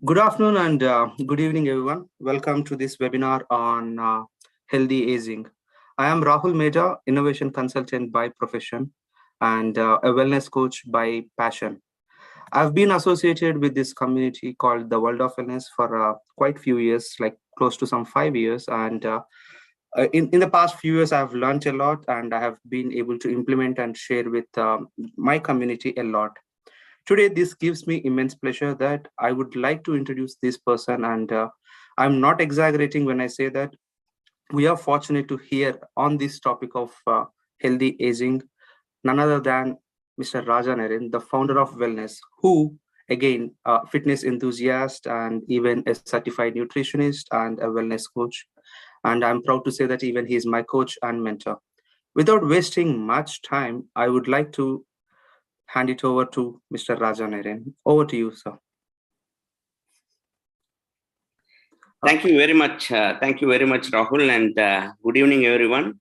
Good afternoon and good evening, everyone. Welcome to this webinar on healthy aging. I am Rahul Meja, innovation consultant by profession and a wellness coach by passion. I've been associated with this community called the World of Wellness for quite few years, like close to some 5 years. And in the past few years, I've learned a lot and I have been able to implement and share with my community a lot. Today, this gives me immense pleasure that I would like to introduce this person, and I'm not exaggerating when I say that we are fortunate to hear on this topic of healthy aging none other than Mr. Raja Naren, the founder of Wellness, who again fitness enthusiast and even a certified nutritionist and a wellness coach. And I'm proud to say that even he is my coach and mentor. Without wasting much time, I would like to hand it over to Mr. Raja Naren. Over to you, sir. Thank you very much. Thank you very much, Rahul, and good evening, everyone.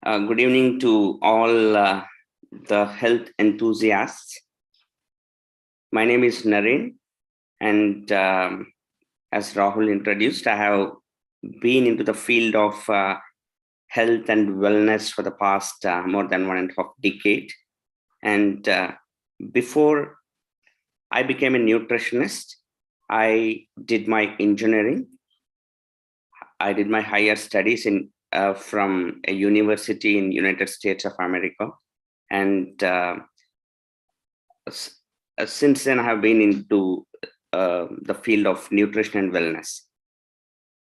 Good evening to all the health enthusiasts. My name is Naren, and as Rahul introduced, I have been into the field of health and wellness for the past more than 1.5 decades. And before I became a nutritionist, I did my engineering. I did my higher studies in from a university in United States of America, and since then I have been into the field of nutrition and wellness.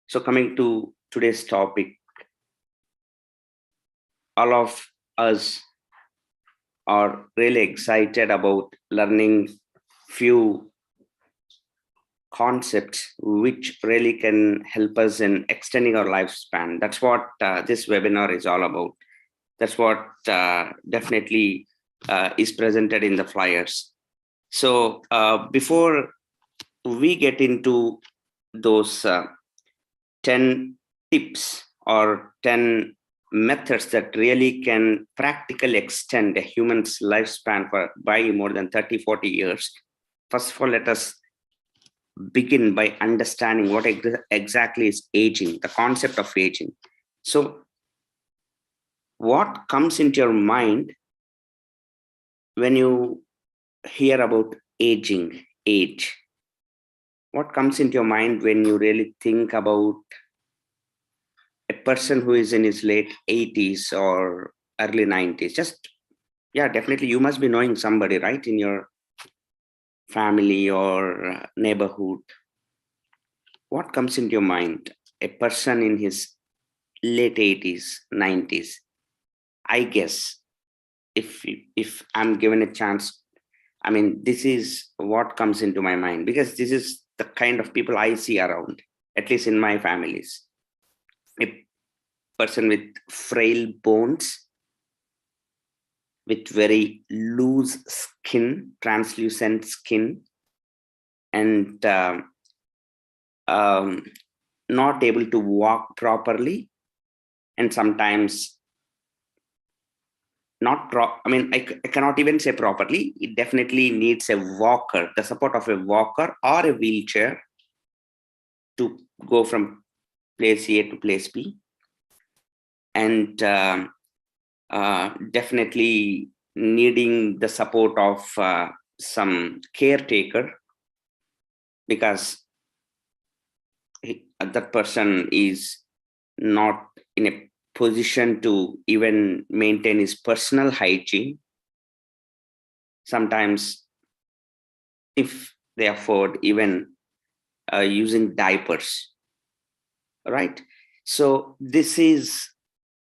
So coming to today's topic, all of us are really excited about learning few concepts which really can help us in extending our lifespan. That's what this webinar is all about. That's what definitely is presented in the flyers. So before we get into those 10 tips or 10 methods that really can practically extend a human's lifespan by more than 30-40 years, first of all, let us begin by understanding what exactly is aging, the concept of aging. So what comes into your mind when you hear about aging, age? What comes into your mind when you really think about a person who is in his late 80s or early 90s? Yeah, definitely you must be knowing somebody, right, in your family or neighborhood. What comes into your mind? A person in his late 80s, 90s. I guess if I'm given a chance, I mean, this is what comes into my mind, because this is the kind of people I see around, at least in my families. A person with frail bones, with very loose skin, translucent skin, and not able to walk properly, and sometimes I cannot even say properly. It definitely needs a walker, the support of a walker or a wheelchair to go from place A to place B. And definitely needing the support of some caretaker, because that person is not in a position to even maintain his personal hygiene. Sometimes, if they afford, even using diapers, right? So this is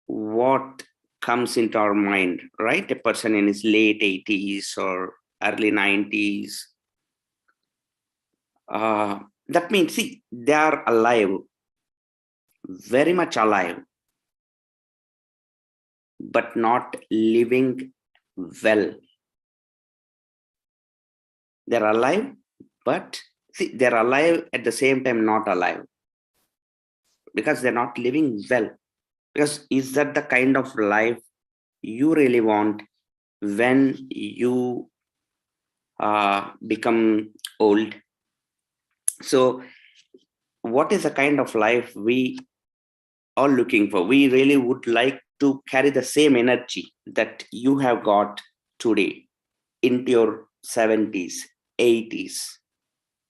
what comes into our mind, right? A person in his late 80s or early 90s. That means, see, they are alive, very much alive, but not living well. They're alive, but see, they're alive at the same time not alive, because they're not living well. Because is that the kind of life you really want when you become old? So what is the kind of life we are looking for? We really would like to carry the same energy that you have got today into your 70s, 80s,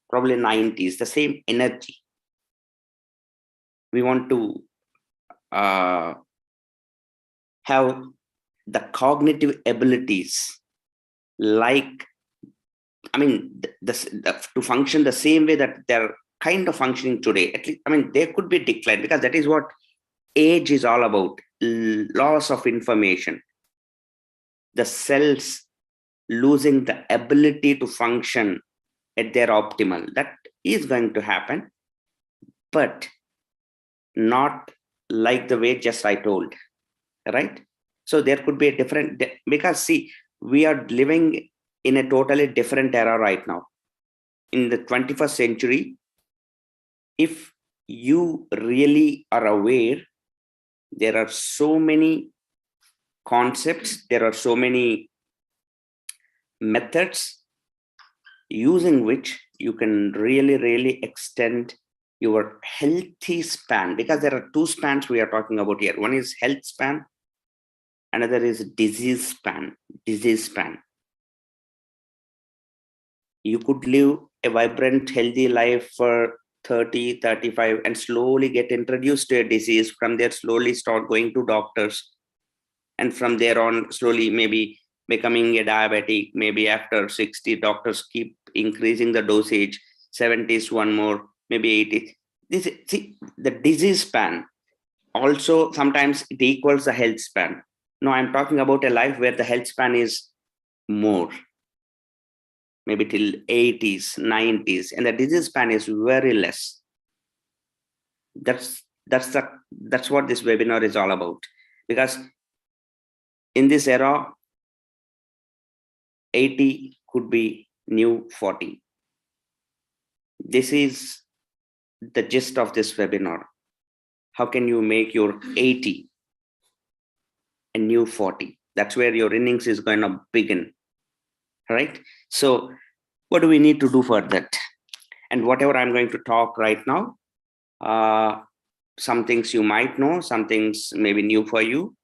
probably 90s, the same energy. We want to have the cognitive abilities, like, I mean, to function the same way that they're kind of functioning today. At least, I mean, there could be decline, because that is what age is all about: loss of information, the cells losing the ability to function at their optimal. That is going to happen, but not like the way just I told, right? So there could be a different, because see, we are living in a totally different era right now. In the 21st century, if you really are aware, there are so many concepts, there are so many methods using which you can really extend your healthy span, because there are two spans we are talking about here. One is health span, another is disease span. You could live a vibrant, healthy life for 30, 35 and slowly get introduced to a disease. From there, slowly start going to doctors. And from there on, slowly maybe becoming a diabetic. Maybe after 60, doctors keep increasing the dosage. 70s, one more, maybe 80. See, the disease span also sometimes it equals the health span. No, I'm talking about a life where the health span is more, maybe till 80s, 90s, and the disease span is very less. That's what this webinar is all about. Because in this era, 80 could be new 40. This is the gist of this webinar. How can you make your 80 a new 40? That's where your innings is going to begin, right? So what do we need to do for that? And whatever I'm going to talk right now, some things you might know, some things may be new for you,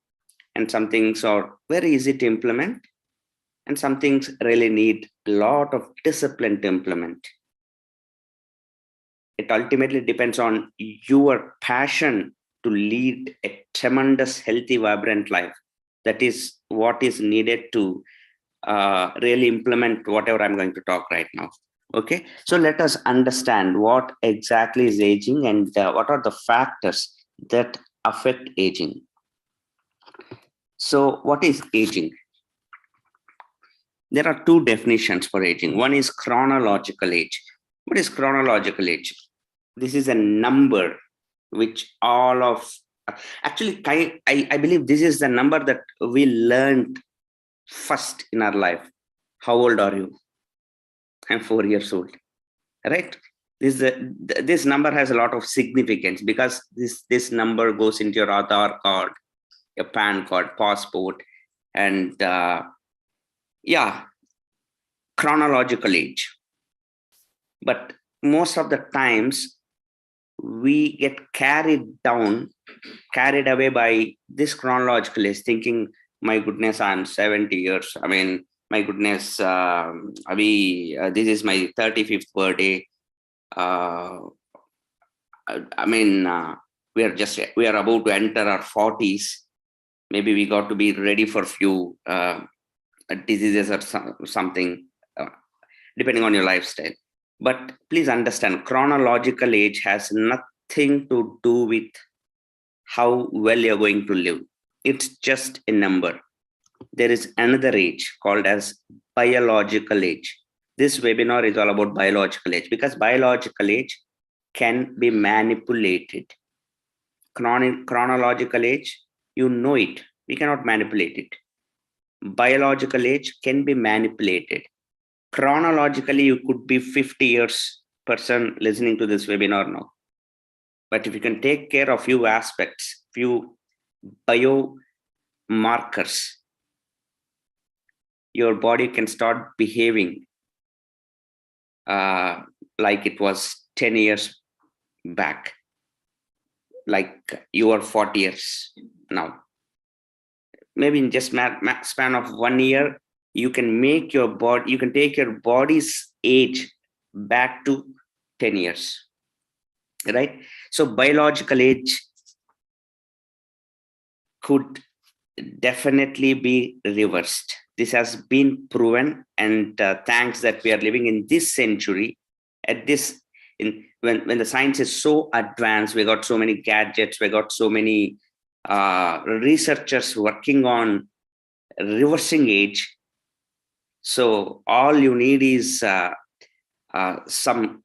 and some things are very easy to implement, and some things really need a lot of discipline to implement. It ultimately depends on your passion to lead a tremendous, healthy, vibrant life. That is what is needed to really implement whatever I'm going to talk right now. Okay, so let us understand what exactly is aging and what are the factors that affect aging. So what is aging? There are two definitions for aging. One is chronological age. What is chronological age? This is a number which all of, actually, I believe this is the number that we learned first in our life. How old are you? I'm 4 years old, right? This number has a lot of significance, because this number goes into your Aadhaar card, your PAN card, passport, and chronological age. But most of the times we get carried away by this chronological age, thinking, my goodness, I'm 70 years. I mean, my goodness, this is my 35th birthday. We are about to enter our 40s. Maybe we got to be ready for few diseases or something, depending on your lifestyle. But please understand, chronological age has nothing to do with how well you're going to live. It's just a number. There is another age called as biological age. This webinar is all about biological age, because biological age can be manipulated. Chronological age, you know it. We cannot manipulate it. Biological age can be manipulated. Chronologically, you could be 50 years person listening to this webinar now. But if you can take care of few aspects, few biomarkers, your body can start behaving like it was 10 years back, like you are 40 years now. Maybe in just span of 1 year, you can take your body's age back to 10 years, right? So biological age could definitely be reversed. This has been proven, and thanks that we are living in this century, at this when the science is so advanced, we got so many gadgets, we got so many researchers working on reversing age. So all you need is some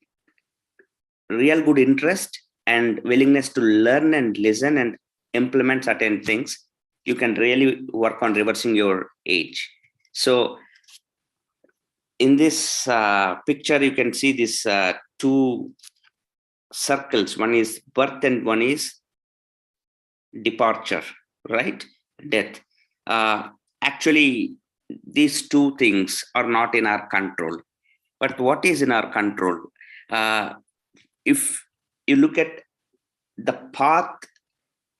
real good interest and willingness to learn and listen and implement certain things. You can really work on reversing your age. So in this picture, you can see these two circles. One is birth and one is departure, right? Death. Actually, these two things are not in our control. But what is in our control? If you look at the path,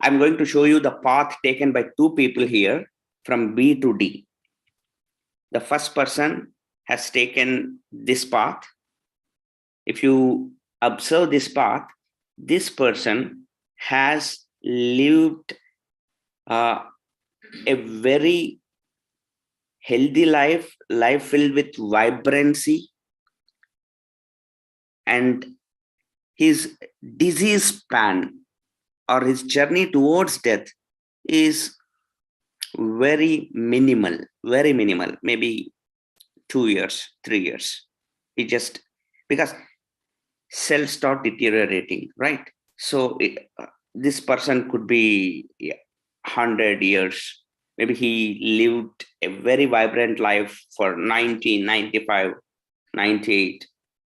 I'm going to show you the path taken by two people here from B to D. The first person has taken this path. If you observe this path, this person has lived a very healthy life filled with vibrancy, and his disease span or his journey towards death is very minimal, maybe 2 years, 3 years. He just, because cells start deteriorating, right? So this person could be 100 years. Maybe he lived a very vibrant life for 90, 95, 98,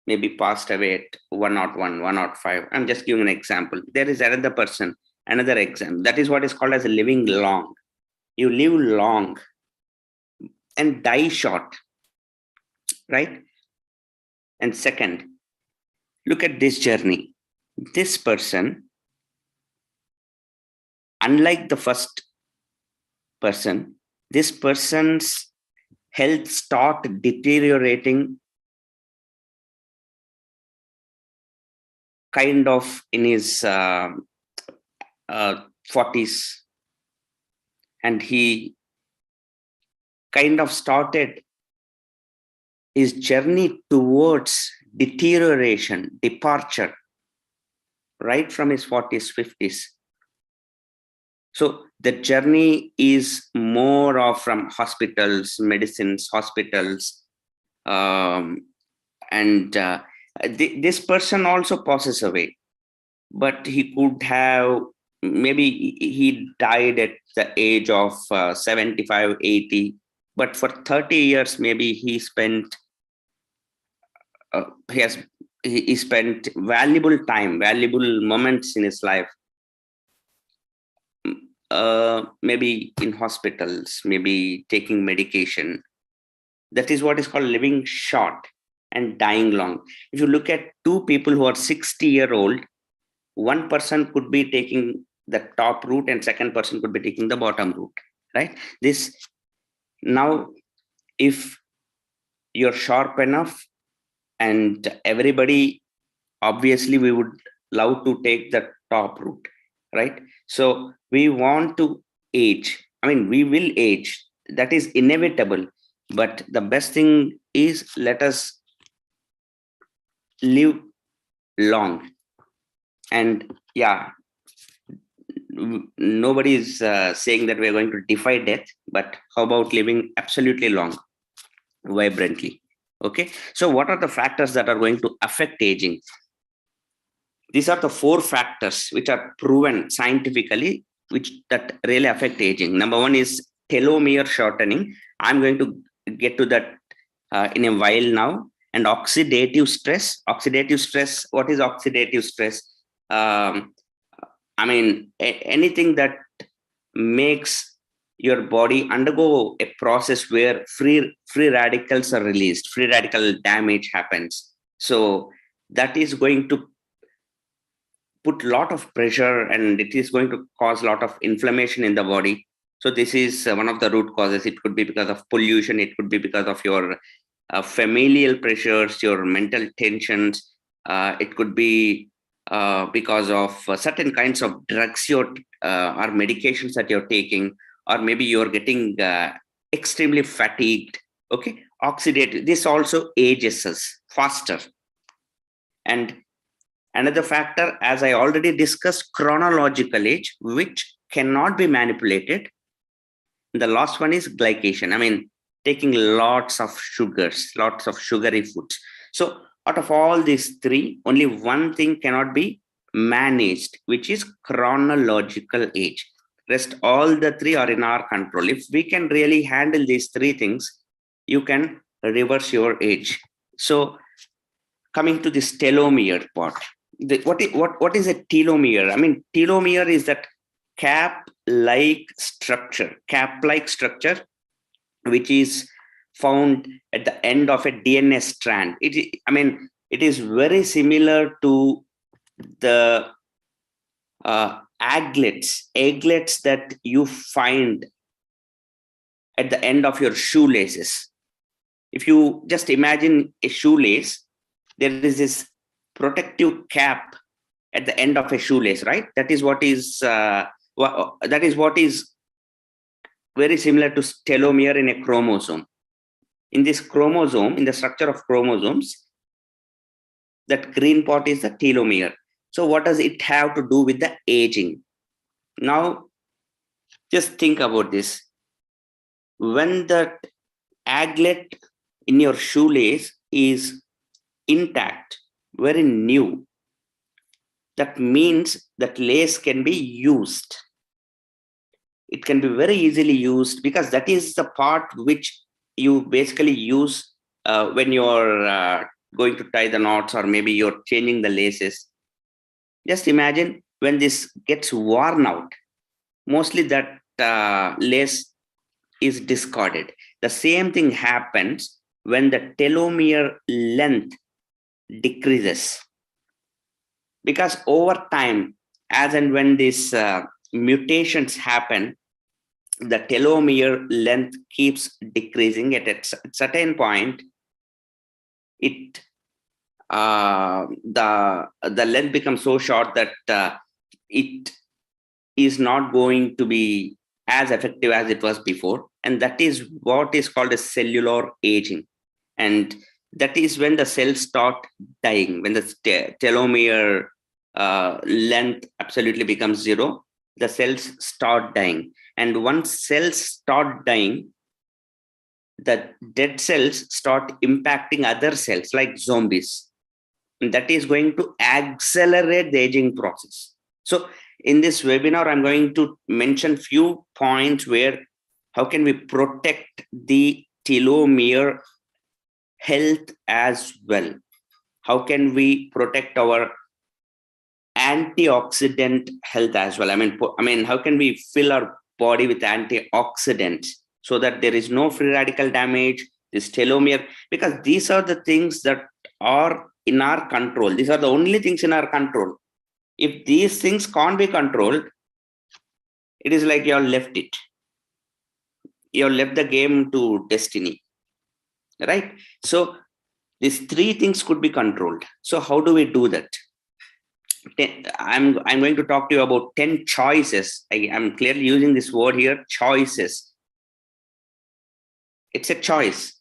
maybe passed away at 101, 105. I'm just giving an example. There is another person, another example. That is what is called as living long. You live long and die short, right? And second, look at this journey. This person, unlike the first person, this person's health start deteriorating kind of in his 40s, and he kind of started his journey towards deterioration, departure, right from his 40s, 50s. So the journey is more of from hospitals, medicines, hospitals, and this person also passes away, but he could have, maybe he died at the age of 75, 80, but for 30 years, maybe he spent, he spent valuable time, valuable moments in his life, maybe in hospitals, maybe taking medication. That is what is called living short and dying long. If you look at two people who are 60-year-old, one person could be taking the top route and second person could be taking the bottom route, right? This, now, if you're sharp enough, and everybody, obviously we would love to take the top route, right? So we want to age. I mean, we will age. That is inevitable. But the best thing is, let us live long. And yeah, nobody is saying that we're going to defy death, but how about living absolutely long, vibrantly? Okay, so what are the factors that are going to affect aging? These are the 4 factors which are proven scientifically, which that really affect aging. Number 1 is telomere shortening. I'm going to get to that in a while now. And oxidative stress. Oxidative stress. What is oxidative stress? I mean, anything that makes your body undergo a process where free radicals are released, free radical damage happens. So that is going to put a lot of pressure, and it is going to cause a lot of inflammation in the body. So this is one of the root causes. It could be because of pollution. It could be because of your familial pressures, your mental tensions. It could be because of certain kinds of drugs or medications that you're taking, or maybe you're getting extremely fatigued. Okay, oxidative. This also ages us faster. And another factor, as I already discussed, chronological age, which cannot be manipulated. The last one is glycation. I mean, taking lots of sugars, lots of sugary foods. So out of all these three, only one thing cannot be managed, which is chronological age. Rest all the three are in our control. If we can really handle these three things, you can reverse your age. So coming to this telomere part, what is a telomere? I mean, telomere is that cap-like structure, which is found at the end of a DNA strand. It is very similar to the egglets that you find at the end of your shoelaces. If you just imagine a shoelace, there is this protective cap at the end of a shoelace, right? That is what is very similar to telomere in a chromosome. In this chromosome, in the structure of chromosomes, that green part is the telomere. So what does it have to do with the aging? Now, just think about this. When the aglet in your shoelace is intact, very new, that means that lace can be used. It can be very easily used, because that is the part which you basically use when you're going to tie the knots, or maybe you're changing the laces. Just imagine when this gets worn out, mostly that lace is discarded. The same thing happens when the telomere length decreases, because over time, as and when these mutations happen, the telomere length keeps decreasing. At a certain point, the length becomes so short that it is not going to be as effective as it was before, and that is what is called a cellular aging. And that is when the cells start dying, when the telomere length absolutely becomes zero, the cells start dying. And once cells start dying, the dead cells start impacting other cells like zombies. And that is going to accelerate the aging process. So in this webinar, I'm going to mention few points where how can we protect the telomere health as well. How can we protect our antioxidant health as well? I mean, how can we fill our body with antioxidants so that there is no free radical damage, this telomere, because these are the things that are in our control. These are the only things in our control. If these things can't be controlled, it is like you have left it. You have left the game to destiny, right? So these three things could be controlled. So how do we do that? I'm going to talk to you about 10 choices. I'm clearly using this word here, choices. It's a choice.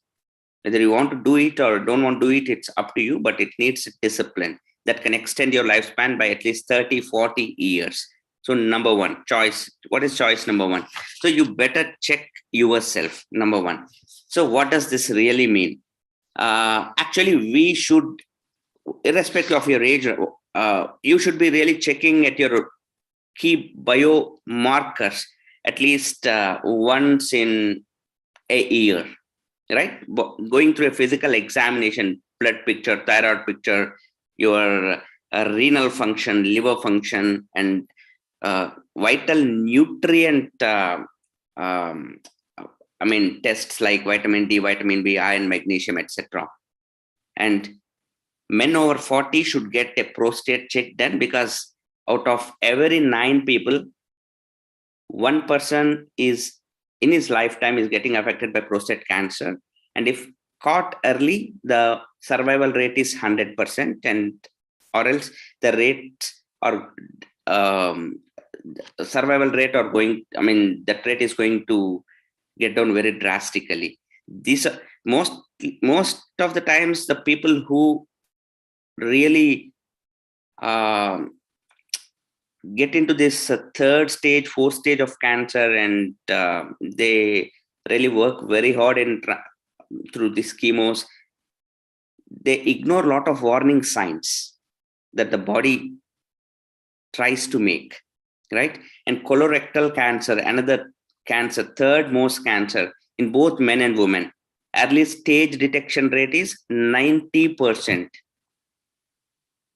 Whether you want to do it or don't want to do it, it's up to you, but it needs discipline that can extend your lifespan by at least 30, 40 years. So number one, choice. What is choice number one? So you better check yourself, number one. So what does this really mean? Actually, we should, irrespective of your age, you should be really checking at your key biomarkers at least once in a year, right? Going through a physical examination, blood picture, thyroid picture, your renal function, liver function, and vital nutrient tests like vitamin D, vitamin B, iron, magnesium, etc. And men over 40 should get a prostate check done, because out of every 9 people, one person is in his lifetime is getting affected by prostate cancer. And if caught early, the survival rate is 100%, and or else the rates are survival rate are going, I mean, that rate is going to get down very drastically. These are most of the times the people who really get into this third stage, fourth stage of cancer, and they really work very hard through these chemos. They ignore a lot of warning signs that the body tries to make, right? And colorectal cancer, another cancer, third most cancer in both men and women. Early stage detection rate is 90%.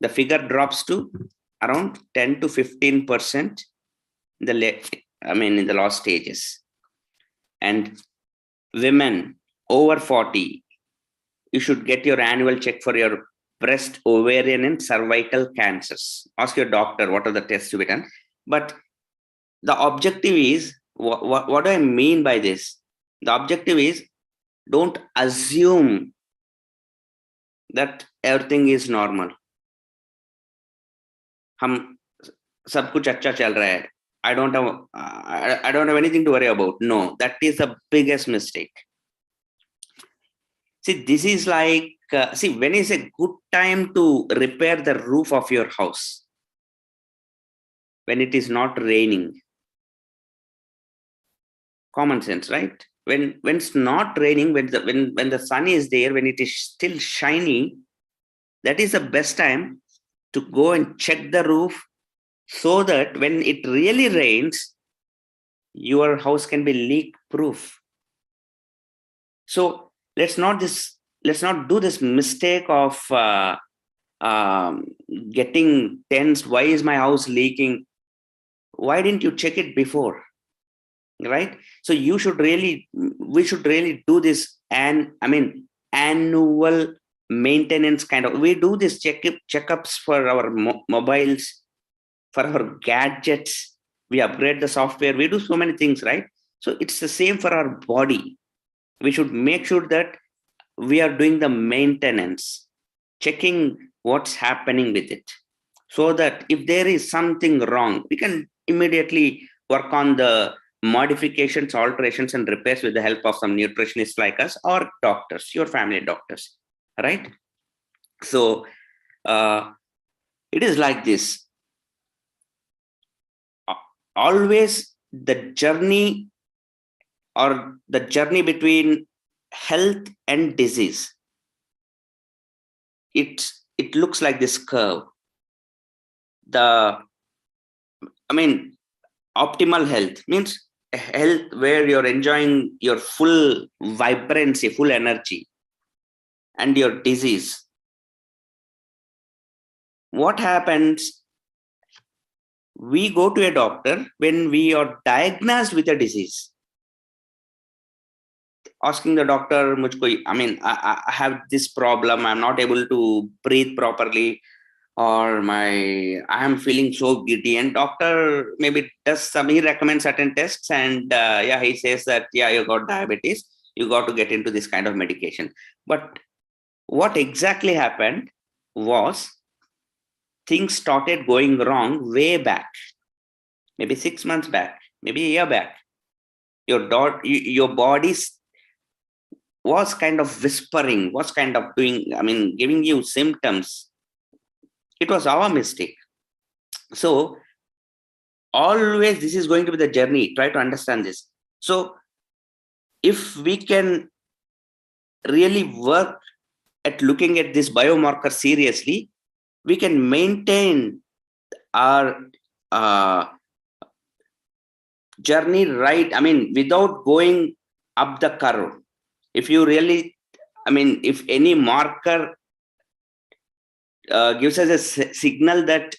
The figure drops to around 10 to 15% in the last stages. And women over 40, you should get your annual check for your breast, ovarian, and cervical cancers. Ask your doctor what are the tests to be done. But the objective is, what do I mean by this? The objective is, don't assume that everything is normal. हम सब कुछ अच्छा चल रहा है. I don't have anything to worry about. No, that is the biggest mistake. See, this is like, when is a good time to repair the roof of your house? When it is not raining. Common sense, right? When it's not raining, when the sun is there, when it is still shining, that is the best time to go and check the roof, so that when it really rains, your house can be leak proof. So let's not do this mistake of getting tense. Why is my house leaking? Why didn't you check it before? Right? So we should really do this, annual maintenance kind of. We do this checkups for our mobiles, for our gadgets. We upgrade the software. We do so many things, right? So it's the same for our body. We should make sure that we are doing the maintenance, checking what's happening with it, so that if there is something wrong, we can immediately work on the modifications, alterations, and repairs with the help of some nutritionists like us, or doctors, your family doctors, right? So it is like this. Always the journey between health and disease, it looks like this curve. Optimal health means health where you're enjoying your full vibrancy, full energy, and your disease. What happens? We go to a doctor when we are diagnosed with a disease, asking the doctor, I have this problem, I'm not able to breathe properly, or I am feeling so giddy, and doctor maybe he recommends certain tests, and he says that, you got diabetes, you got to get into this kind of medication. But what exactly happened was, things started going wrong way back, maybe 6 months back, maybe a year back. Your body was kind of whispering, was kind of giving you symptoms. It was our mistake. So always this is going to be the journey. Try to understand this. So if we can really work at looking at this biomarker seriously, we can maintain our journey right, without going up the curve. If you really, if any marker gives us a signal that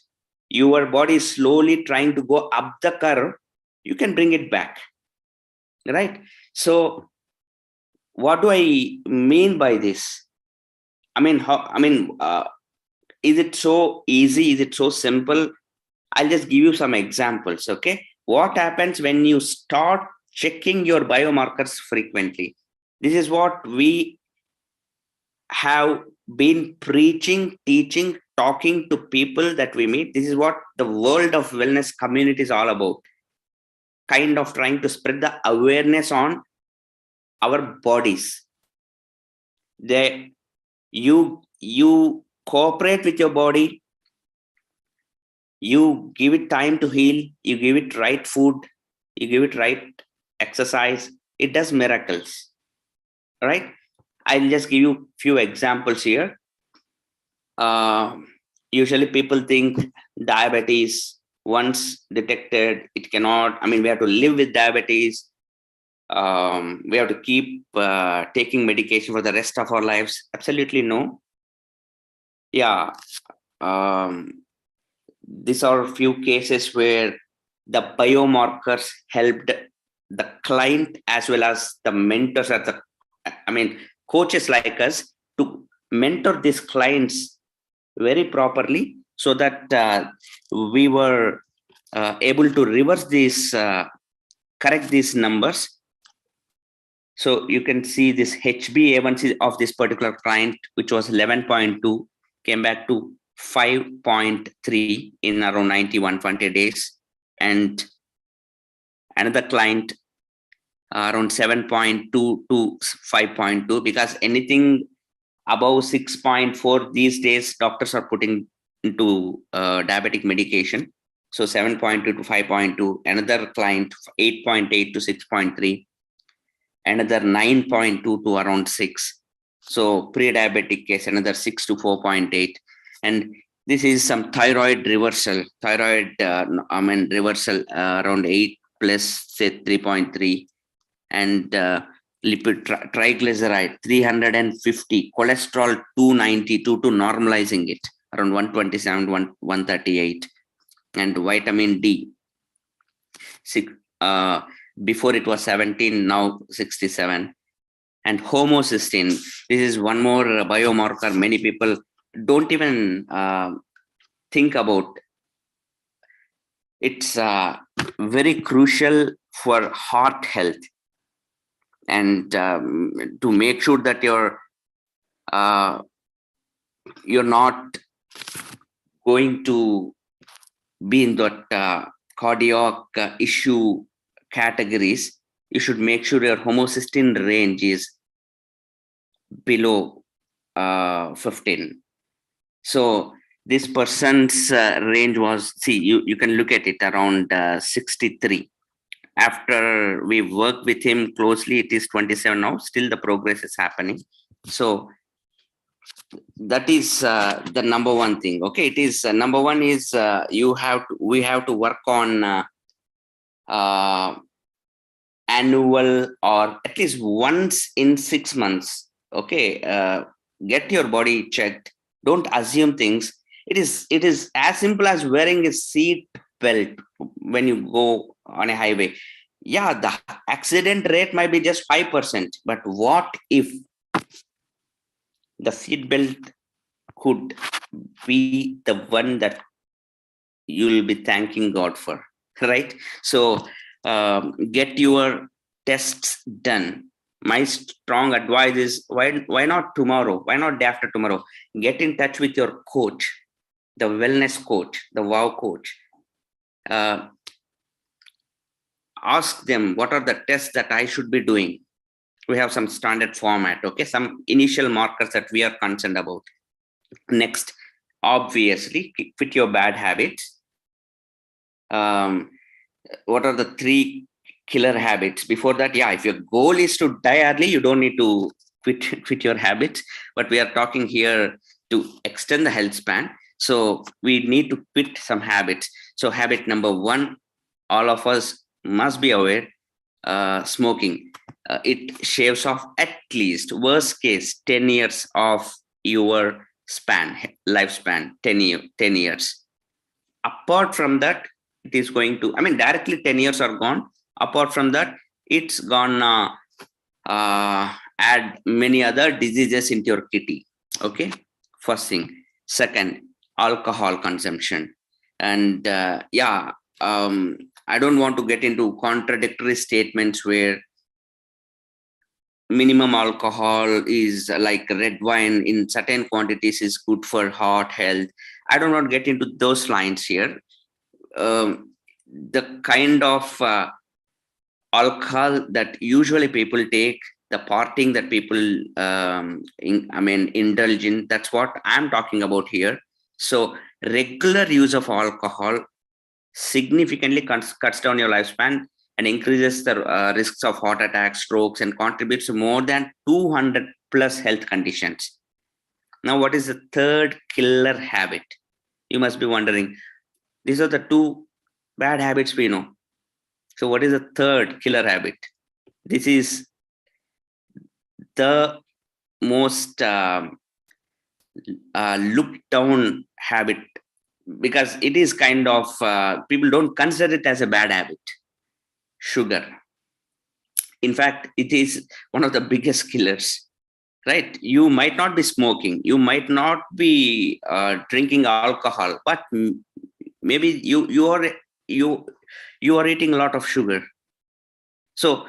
your body is slowly trying to go up the curve, you can bring it back, right? So what do I mean by this? is it so easy? Is it so simple? I'll just give you some examples. Okay. What happens when you start checking your biomarkers frequently? This is what we have been preaching, teaching, talking to people that we meet. This is what the world of wellness community is all about. Kind of trying to spread the awareness on our bodies. You cooperate with your body, you give it time to heal, you give it right food, you give it right exercise, it does miracles, right? I'll just give you few examples here. Usually people think diabetes, once detected, it cannot, we have to live with diabetes. We have to keep taking medication for the rest of our lives. Absolutely no. Yeah. These are a few cases where the biomarkers helped the client as well as the mentors at the, coaches like us to mentor these clients very properly, so that we were able to reverse these, correct these numbers. So you can see this HbA1c of this particular client, which was 11.2, came back to 5.3 in around 91-20 days. And another client around 7.2 to 5.2, because anything above 6.4 these days, doctors are putting into diabetic medication. So 7.2 to 5.2, another client 8.8 to 6.3, another 9.2 to around 6. So pre-diabetic case, another 6 to 4.8. And this is some thyroid reversal, reversal around 8 plus say 3.3, and lipid triglyceride 350, cholesterol 292 to normalizing it around 127, 138, and vitamin D. Before it was 17, now 67. And homocysteine, this is one more biomarker many people don't even think about. It's very crucial for heart health, and to make sure that you're not going to be in that cardiac issue categories. You should make sure your homocysteine range is below 15. So this person's range was, see, you can look at it around 63. After we work with him closely, it is 27 now. Still the progress is happening. So that is the number one thing. Okay, it is number one is we have to work on annual or at least once in 6 months. Okay, get your body checked. Don't assume things. It is as simple as wearing a seat belt when you go on a highway. Yeah, the accident rate might be just 5%, but what if the seat belt could be the one that you will be thanking God for, right? So get your tests done. My strong advice is why not tomorrow? Why not day after tomorrow? Get in touch with your coach, the wellness coach, the WOW coach. Ask them what are the tests that I should be doing. We have some standard format, okay? Some initial markers that we are concerned about. Next, obviously, quit your bad habits. What are the 3 killer habits? Before that, yeah, if your goal is to die early, you don't need to quit your habits. But we are talking here to extend the health span. So we need to quit some habits. So habit number 1, all of us must be aware, smoking. It shaves off at least, worst case, 10 years of your lifespan, 10 years. Apart from that, it is going to, directly 10 years are gone. Apart from that, it's gonna add many other diseases into your kitty. Okay, first thing. Second, alcohol consumption. And I don't want to get into contradictory statements where minimum alcohol is like red wine in certain quantities is good for heart health. I do not get into those lines here. The kind of alcohol that usually people take, the partying that people indulge in, that's what I'm talking about here. So regular use of alcohol significantly cuts down your lifespan and increases the risks of heart attacks, strokes, and contributes to more than 200 plus health conditions. Now, what is the third killer habit? You must be wondering. These are the two bad habits we know. So what is the third killer habit? This is the most looked down habit, because it is kind of, people don't consider it as a bad habit. Sugar. In fact, it is one of the biggest killers, right? You might not be smoking, you might not be drinking alcohol, but maybe you are eating a lot of sugar. So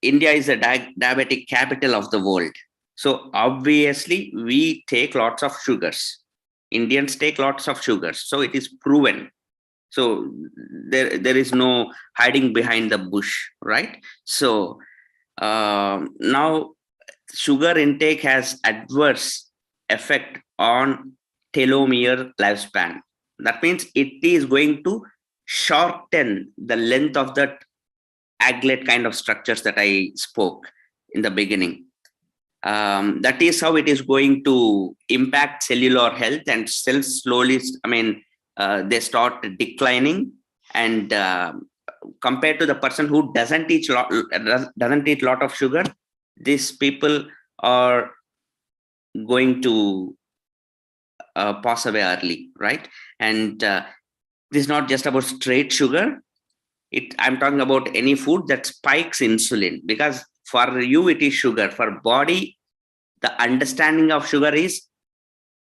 India is a diabetic capital of the world. So obviously we take lots of sugars. Indians take lots of sugars. So it is proven. So there is no hiding behind the bush, right? So now sugar intake has adverse effect on telomere lifespan. That means it is going to shorten the length of that aglet kind of structures that I spoke in the beginning. That is how it is going to impact cellular health, and cells slowly, they start declining. And compared to the person who doesn't eat lot of sugar, these people are going to pass away early, right? And this is not just about straight sugar. I'm talking about any food that spikes insulin, because for you it is sugar. For body, the understanding of sugar is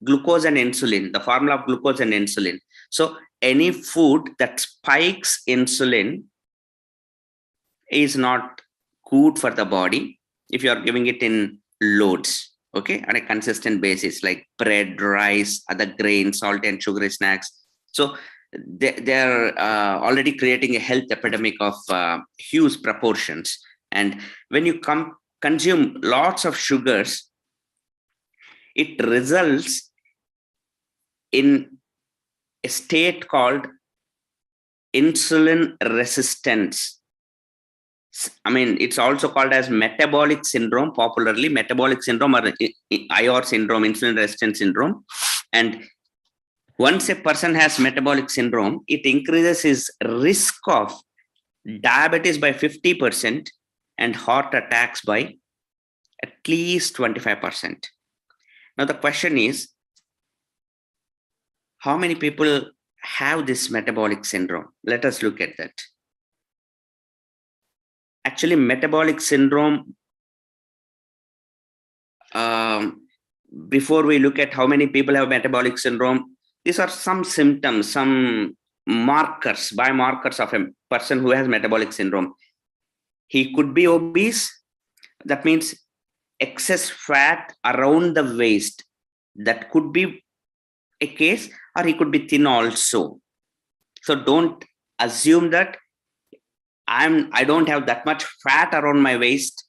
glucose and insulin, the formula of glucose and insulin. So any food that spikes insulin is not good for the body if you are giving it in loads, okay, on a consistent basis, like bread, rice, other grains, salt and sugary snacks. So they're already creating a health epidemic of huge proportions. And when you consume lots of sugars, it results in a state called insulin resistance. It's also called as metabolic syndrome, popularly metabolic syndrome, or IR syndrome, insulin resistance syndrome. And once a person has metabolic syndrome, it increases his risk of diabetes by 50% and heart attacks by at least 25%. Now the question is, how many people have this metabolic syndrome? Let us look at that. Actually, metabolic syndrome, before we look at how many people have metabolic syndrome, these are some symptoms, some markers, biomarkers of a person who has metabolic syndrome. He could be obese. That means excess fat around the waist. That could be a case, or he could be thin also. So don't assume that I don't have that much fat around my waist.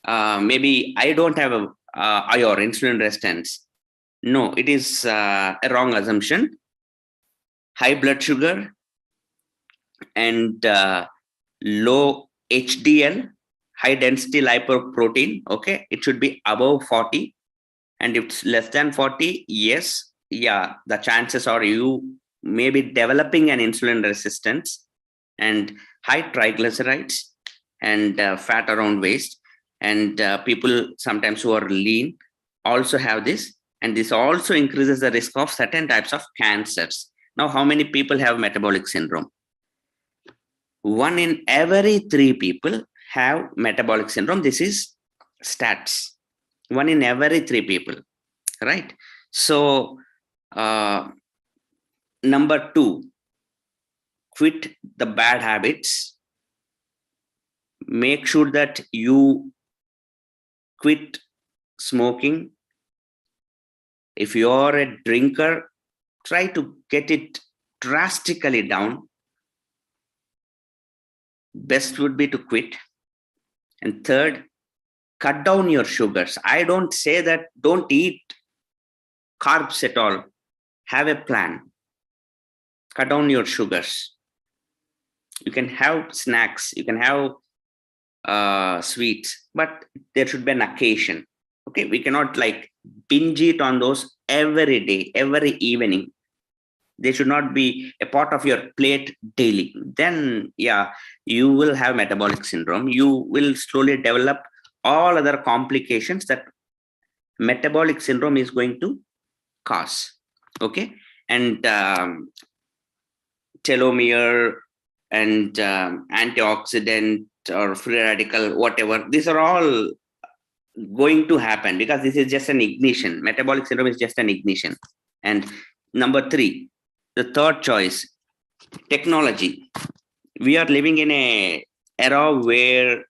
Maybe I don't have a IR, insulin resistance. No, it is a wrong assumption. High blood sugar and low HDL, high density lipoprotein, okay, it should be above 40. And if it's less than 40, yes, yeah, the chances are you may be developing an insulin resistance. And high triglycerides and fat around waist, and people sometimes who are lean also have this, and this also increases the risk of certain types of cancers. Now, how many people have metabolic syndrome? 1 in every 3 people have metabolic syndrome. This is stats. 1 in every 3 people, right? So Number two, quit the bad habits. Make sure that you quit smoking. If you are a drinker, try to get it drastically down. Best would be to quit. And third, cut down your sugars. I don't say that don't eat carbs at all. Have a plan. Cut down your sugars. You can have snacks, you can have sweets, but there should be an occasion. Okay, we cannot like binge it on those every day, every evening. They should not be a part of your plate daily. Then, yeah, you will have metabolic syndrome. You will slowly develop all other complications that metabolic syndrome is going to cause. Okay, and telomere and antioxidant or free radical, whatever, these are all going to happen because this is just an ignition. Metabolic syndrome is just an ignition. And number three, the third choice, technology. We are living in a era where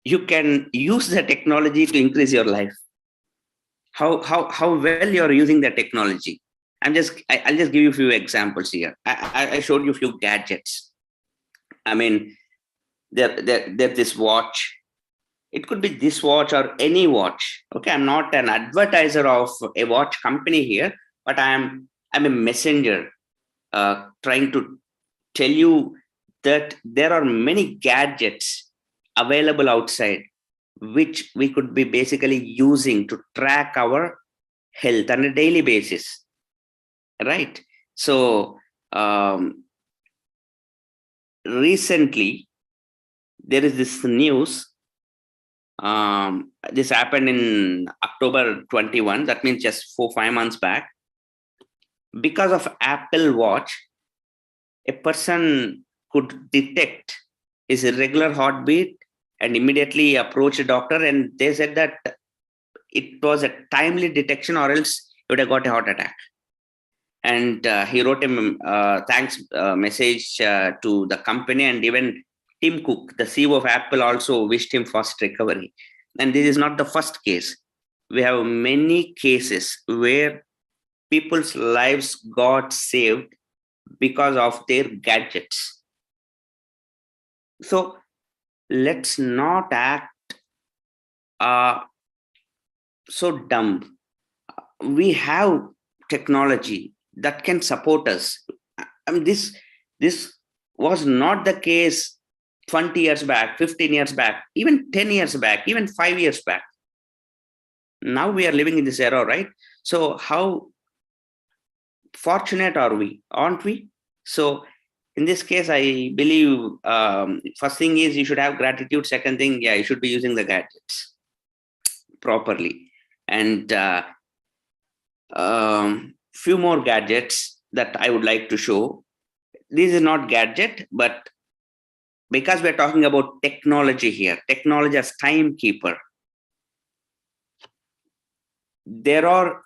you can use the technology to increase your life. How well you're using the technology. I'll just give you a few examples here. I showed you a few gadgets. I mean, there's this watch. It could be this watch or any watch. Okay, I'm not an advertiser of a watch company here, but I'm a messenger trying to tell you that there are many gadgets available outside which we could be basically using to track our health on a daily basis, right? So recently there is this news. This happened in October 21. That means just 4-5 months back. Because of Apple Watch, a person could detect his irregular heartbeat and immediately approach a doctor, and they said that it was a timely detection or else he would have got a heart attack. And he wrote him thanks message to the company, and even Tim Cook, the CEO of Apple, also wished him fast recovery. And this is not the first case. We have many cases where people's lives got saved because of their gadgets. So let's not act so dumb. We have technology that can support us. I mean, this was not the case 20 years back, 15 years back, even 10 years back, even 5 years back. Now we are living in this era, right? So how fortunate are we, aren't we? So in this case, I believe first thing is you should have gratitude. Second thing, yeah, you should be using the gadgets properly. And few more gadgets that I would like to show. This is not gadget, but because we're talking about technology here, technology as timekeeper, there are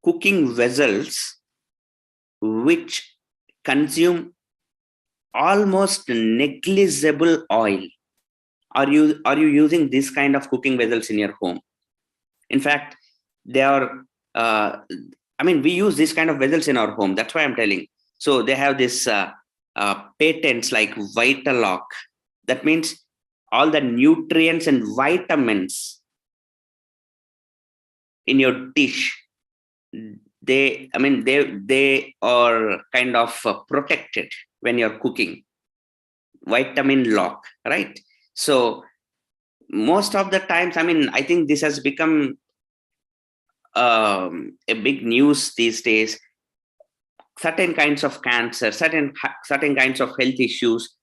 cooking vessels which consume almost negligible oil. Are you using this kind of cooking vessels in your home? In fact, they are we use this kind of vessels in our home. That's why I'm telling. So they have this patents like Vitalock. That means all the nutrients and vitamins in your dish, they are kind of protected when you're cooking. Vitamin lock, right? So most of the times, I think this has become a big news these days. Certain kinds of cancer, certain kinds of health issues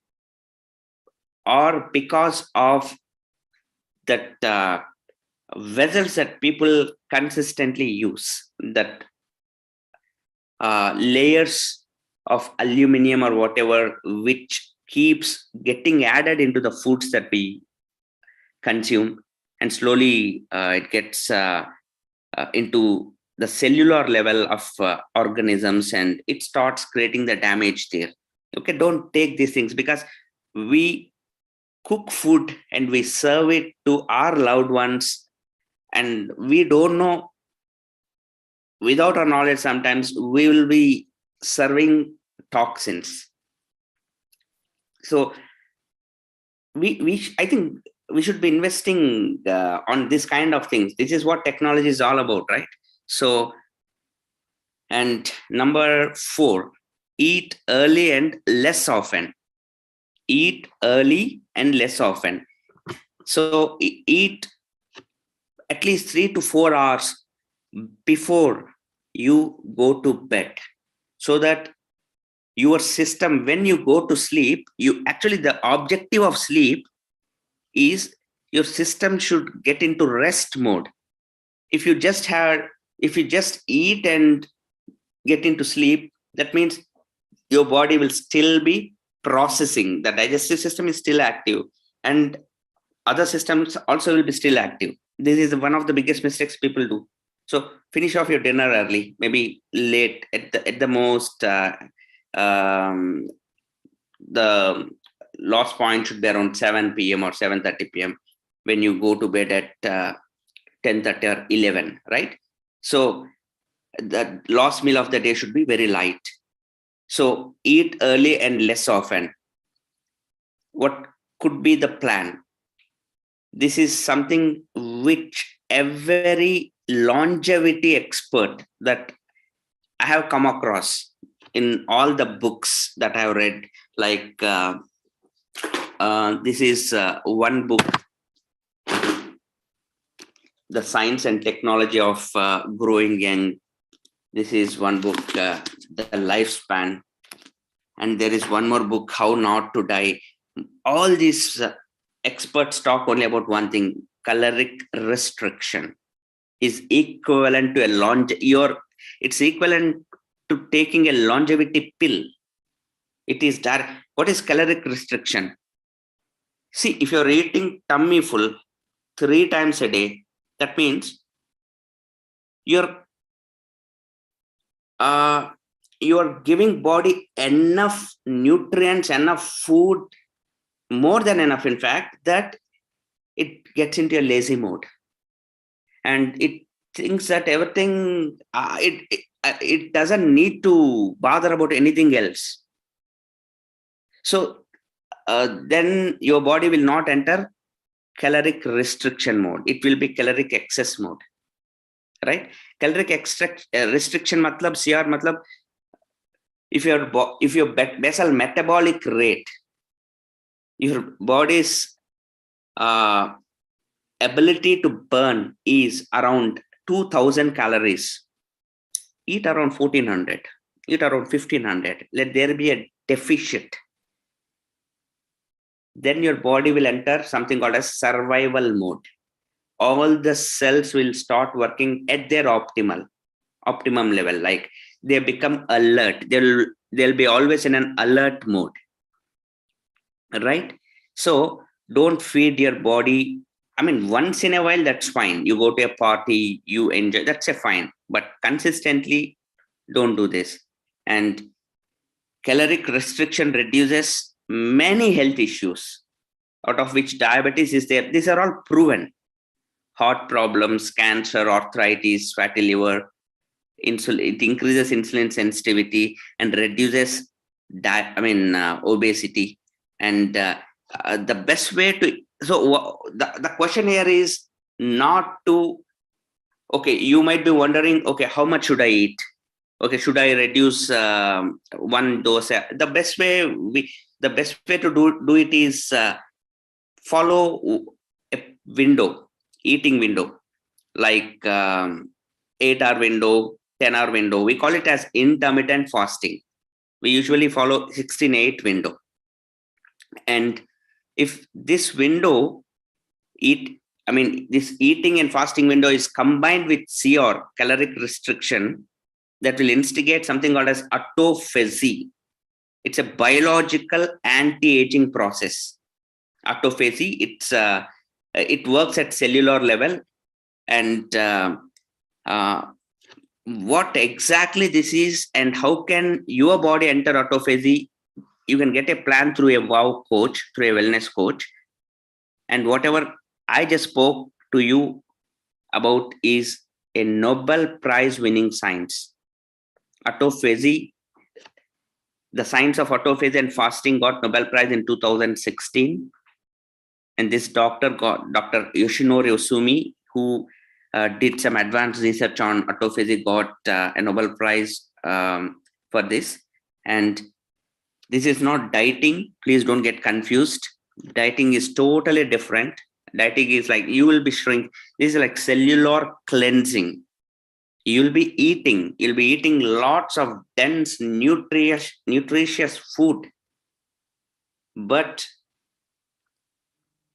are because of that vessels that people consistently use, that layers of aluminum or whatever, which keeps getting added into the foods that we consume, and slowly it gets into the cellular level of organisms, and it starts creating the damage there. Okay, don't take these things, because we cook food and we serve it to our loved ones, and we don't know, without our knowledge, sometimes we will be serving toxins. So I think we should be investing on this kind of things. This is what technology is all about, right? So, and number 4, eat early and less often. Eat early and less often. So eat at least 3 to 4 hours before you go to bed, so that your system, when you go to sleep, you actually, the objective of sleep is your system should get into rest mode. If you just eat and get into sleep, that means your body will still be processing. The digestive system is still active, and other systems also will be still active. This is one of the biggest mistakes people do. So finish off your dinner early, maybe late, at the most. The last point should be around 7 p.m. or 7:30 p.m. when you go to bed at 10:30 or 11, right? So the last meal of the day should be very light. So eat early and less often. What could be the plan? This is something which every longevity expert that I have come across in all the books that I have read, like this is one book, The Science and Technology of Growing Young. This is one book, The Lifespan. And there is one more book, How Not to Die. All these experts talk only about one thing: caloric restriction is equivalent to it's equivalent to taking a longevity pill. It is direct. What is caloric restriction? See, if you're eating tummy full 3 times a day, that means you're giving body enough nutrients, enough food, more than enough, in fact, that it gets into a lazy mode, and it thinks that everything, it doesn't need to bother about anything else. So then your body will not enter caloric restriction mode. It will be caloric excess mode, right? Caloric restriction matlab, CR matlab, if your basal metabolic rate, your body's ability to burn is around 2000 calories, eat around 1400, eat around 1500. Let there be a deficit. Then your body will enter something called as survival mode. All the cells will start working at their optimum level. Like they become alert. They'll be always in an alert mode, right? So don't feed your body. I mean, once in a while, that's fine. You go to a party, you enjoy, that's a fine. But consistently, don't do this. And caloric restriction reduces many health issues, out of which diabetes is there. These are all proven. Heart problems, cancer, arthritis, fatty liver, insulin. It increases insulin sensitivity and reduces obesity. And the best way to, so the question here is not to, okay, you might be wondering, okay, how much should I eat? Okay, should I reduce one dose? The best way to do it is follow a window, eating window, like 8-hour window, 10-hour window. We call it as intermittent fasting. We usually follow 16-8 window. And if this window, this eating and fasting window is combined with CR, caloric restriction, that will instigate something called as autophagy. It's a biological anti-aging process. Autophagy, it works at cellular level, and what exactly this is and how can your body enter autophagy, you can get a plan through a WOW coach, through a wellness coach. And whatever I just spoke to you about is a Nobel Prize winning science. Autophagy, the science of autophagy and fasting got Nobel Prize in 2016. And this doctor got Dr. Yoshinori Osumi, who did some advanced research on autophagy, got a Nobel Prize for this. And this is not dieting. Please don't get confused. Dieting is totally different. Dieting is like you will be shrink. This is like cellular cleansing. You'll be eating lots of dense, nutritious food, but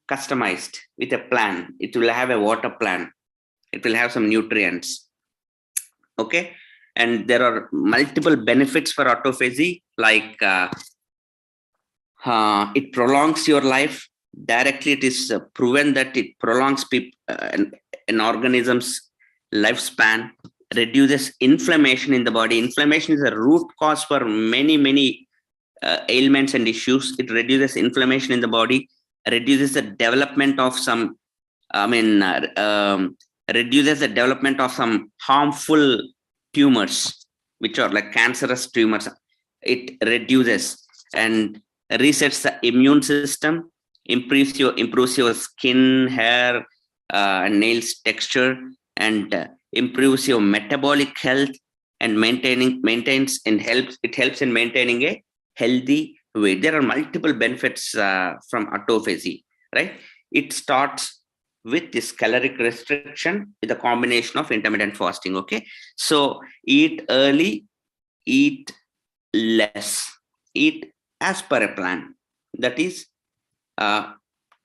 customized with a plan. It will have a water plan. It will have some nutrients. Okay. And there are multiple benefits for autophagy, like it prolongs your life. Directly, it is proven that it prolongs an organism's lifespan, reduces inflammation in the body. Inflammation is a root cause for many ailments and issues. It reduces inflammation in the body, reduces the development of some, reduces the development of some harmful tumors, which are like cancerous tumors. It reduces and resets the immune system, improves your skin, hair, and nails texture, and improves your metabolic health, and helps in maintaining a healthy weight. There are multiple benefits from autophagy, right? It starts with this caloric restriction with a combination of intermittent fasting. Okay, so eat early, eat less, eat as per a plan. That is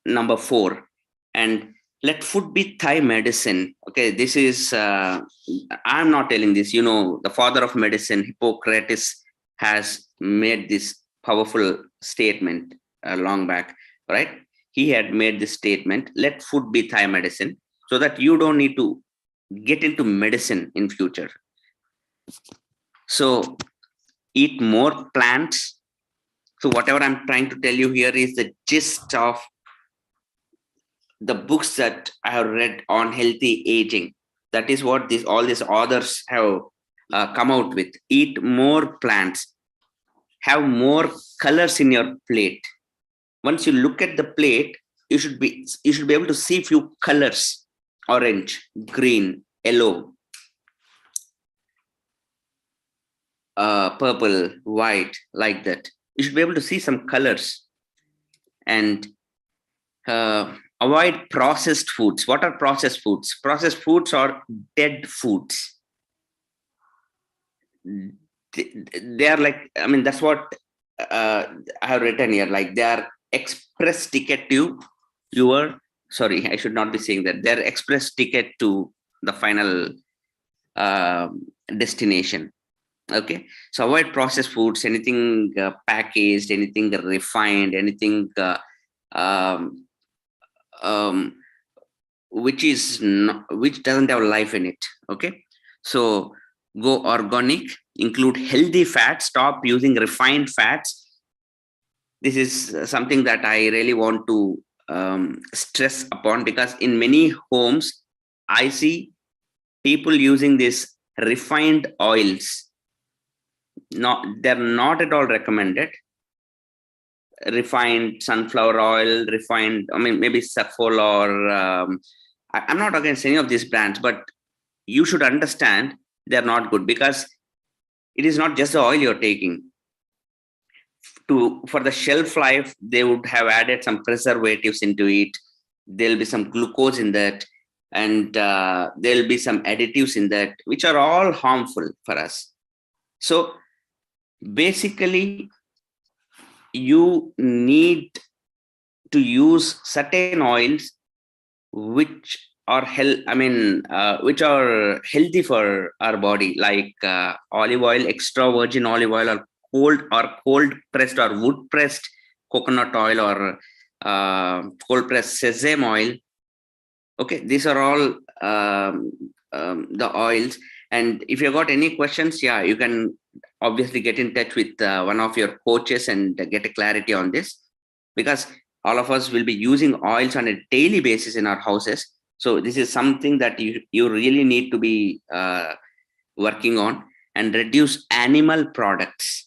number 4. And let food be Thai medicine. Okay, this is I'm not telling this. The father of medicine, Hippocrates, has made this powerful statement long back, right? He had made this statement: let food be Thai medicine, so that you don't need to get into medicine in future. So eat more plants. So whatever I'm trying to tell you here is the gist of the books that I have read on healthy aging. That is what all these authors have come out with. Eat more plants. Have more colors in your plate. Once you look at the plate, you should be able to see few colors: orange, green, yellow, purple, white, like that. You should be able to see some colors. And avoid processed foods. What are processed foods? Processed foods are dead foods. They are like, that's what I have written here. Like, they are express ticket to sorry, I should not be saying that. They're express ticket to the final destination. Okay, so avoid processed foods, anything packaged, anything refined, anything which doesn't have life in it. Okay, so go organic, include healthy fats, stop using refined fats. This is something that I really want to stress upon, because in many homes I see people using these refined oils. They're not at all recommended. Refined sunflower oil, maybe Saffola, or I'm not against any of these brands, but you should understand they're not good, because it is not just the oil you're taking. For the shelf life, they would have added some preservatives into it. There'll be some glucose in that, and there'll be some additives in that, which are all harmful for us. So basically, you need to use certain oils which are which are healthy for our body, like olive oil, extra virgin olive oil, or cold pressed or wood pressed coconut oil, or cold pressed sesame oil. Okay, these are all the oils. And if you got any questions, yeah, you can obviously get in touch with one of your coaches and get a clarity on this, because all of us will be using oils on a daily basis in our houses. So this is something that you really need to be working on. And reduce animal products,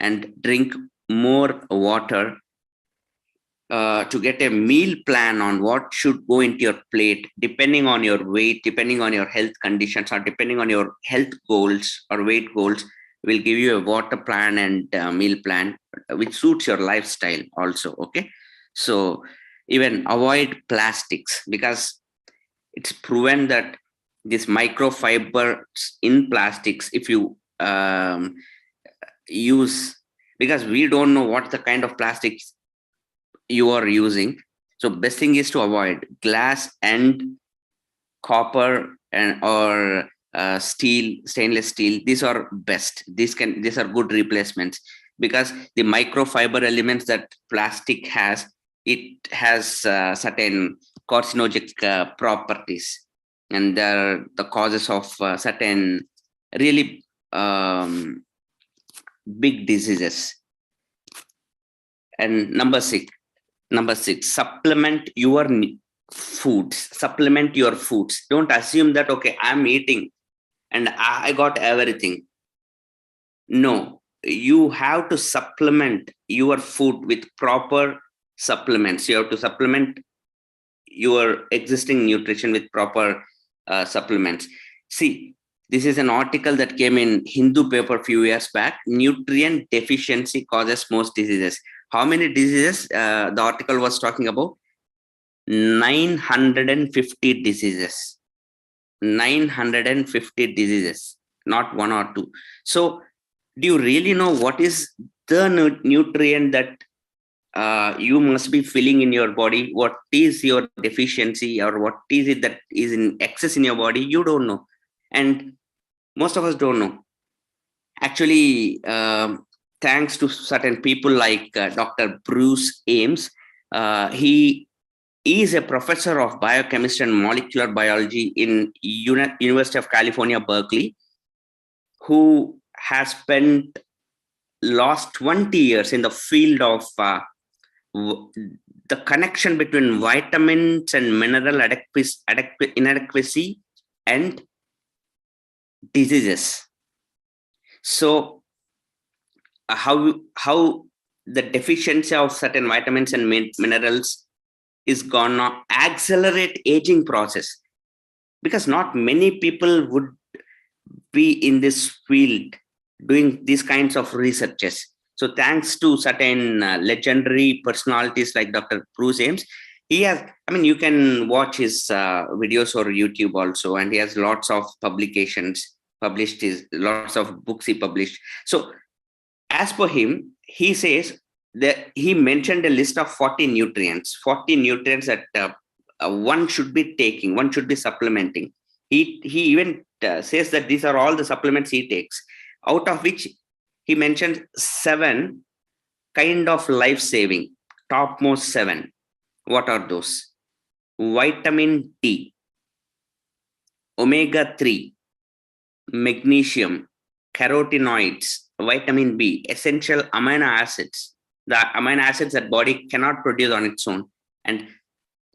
and drink more water. To get a meal plan on what should go into your plate, depending on your weight, depending on your health conditions, or depending on your health goals or weight goals, will give you a water plan and meal plan which suits your lifestyle also. Okay. So even avoid plastics, because it's proven that these microfibers in plastics, if you use, because we don't know what the kind of plastics you are using. So best thing is to avoid glass and copper and or stainless steel. These are best. These are good replacements, because the microfiber elements that plastic has, it has certain carcinogenic properties, and they're the causes of certain really big diseases. And number six, supplement your foods. Don't assume that, okay, I'm eating and I got everything. No, you have to supplement your food with proper supplements. You have to supplement your existing nutrition with proper supplements. See, this is an article that came in Hindu paper a few years back. Nutrient deficiency causes most diseases. How many diseases the article was talking about? 950 diseases. 950 diseases, not one or two. So do you really know what is the nutrient that you must be filling in your body? What is your deficiency, or what is it that is in excess in your body? You don't know. And most of us don't know. Actually, thanks to certain people like Dr. Bruce Ames, he is a professor of biochemistry and molecular biology in University of California, Berkeley, who has spent last 20 years in the field of the connection between vitamins and mineral inadequacy and diseases. So how the deficiency of certain vitamins and minerals is gonna accelerate aging process, because not many people would be in this field doing these kinds of researches. So thanks to certain legendary personalities like Dr. Bruce Ames, he has, I mean, you can watch his videos or YouTube also, and he has lots of publications published, his lots of books he published. So as per him, he says that he mentioned a list of 40 nutrients that one should be taking, one should be supplementing. He even says that these are all the supplements he takes, out of which he mentioned 7 kind of life-saving, topmost 7. What are those? Vitamin D, omega-3, magnesium, carotenoids, vitamin B, essential amino acids, the amino acids that body cannot produce on its own, and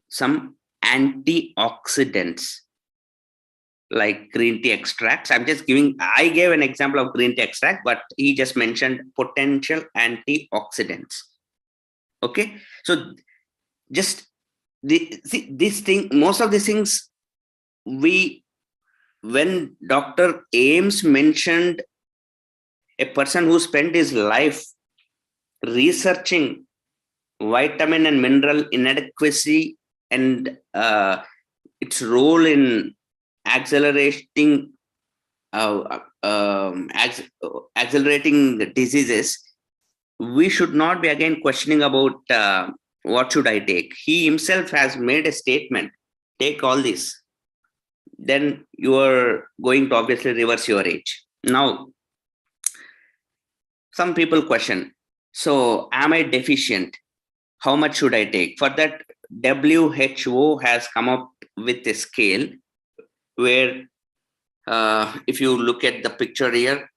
some antioxidants like green tea extracts. I gave an example of green tea extract, but he just mentioned potential antioxidants. Okay, so just this thing, most of these things, when Dr. Ames mentioned a person who spent his life researching vitamin and mineral inadequacy and its role in accelerating the diseases, we should not be again questioning about what should I take. He himself has made a statement: take all this, then you are going to obviously reverse your age. Now, some people question, so am I deficient? How much should I take? For that, WHO has come up with a scale where if you look at the picture here,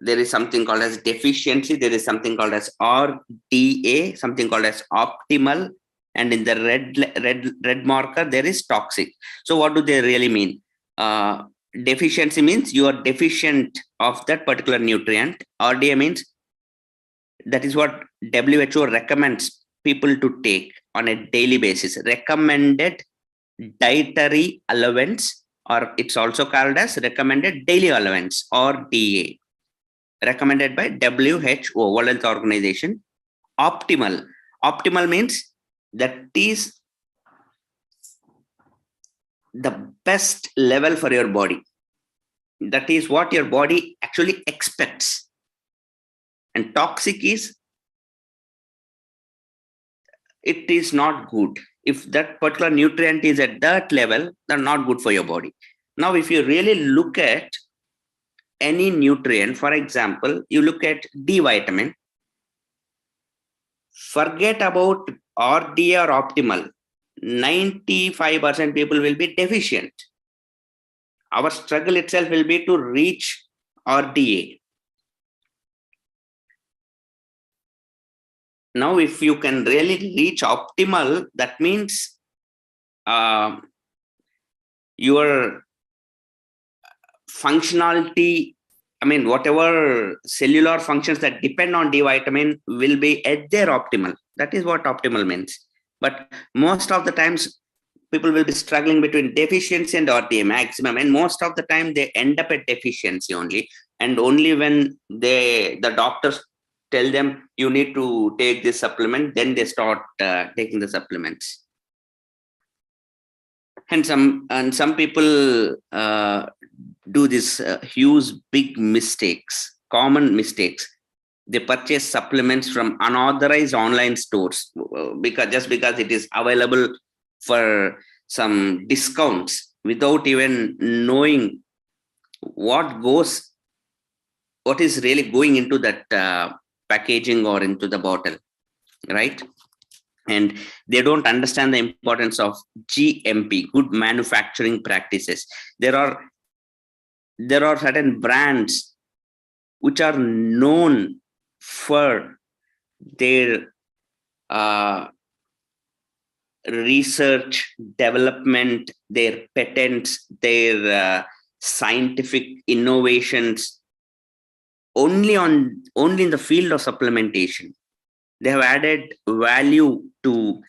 there is something called as deficiency, there is something called as RDA, something called as optimal, and in the red marker there is toxic. So what do they really mean? Deficiency means you are deficient of that particular nutrient. RDA means that is what WHO recommends people to take on a daily basis, recommended dietary allowance, or it's also called as recommended daily allowance, or DA, recommended by WHO, World Health Organization. Optimal means that is the best level for your body. That is what your body actually expects. And toxic is, it is not good. If that particular nutrient is at that level, they're not good for your body. Now, if you really look at any nutrient, for example, you look at D vitamin, forget about RDA or optimal. 95% people will be deficient. Our struggle itself will be to reach RDA. Now, if you can really reach optimal, that means your functionality, I mean, whatever cellular functions that depend on D vitamin will be at their optimal. That is what optimal means. But most of the times, people will be struggling between deficiency and RDA maximum. And most of the time, they end up at deficiency only. And only when the doctors tell them you need to take this supplement, then they start taking the supplements. And some people do this huge big mistakes, common mistakes. They purchase supplements from unauthorized online stores because it is available for some discounts without even knowing what is really going into that packaging or into the bottle, right? And they don't understand the importance of GMP, good manufacturing practices. There are certain brands which are known for their research, development, their patents, their scientific innovations only in the field of supplementation. They have added value to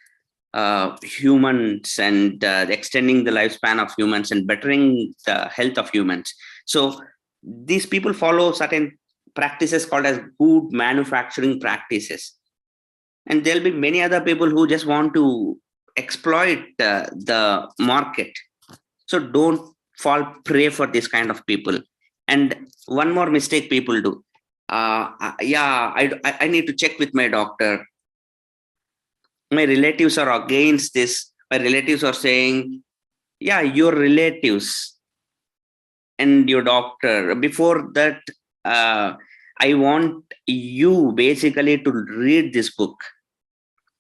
humans and extending the lifespan of humans and bettering the health of humans. So these people follow certain practices called as good manufacturing practices. And there'll be many other people who just want to exploit the market. So don't fall prey for this kind of people. And one more mistake people do. I need to check with my doctor. My relatives are against this. My relatives are saying, yeah, your relatives and your doctor. Before that, I want you basically to read this book.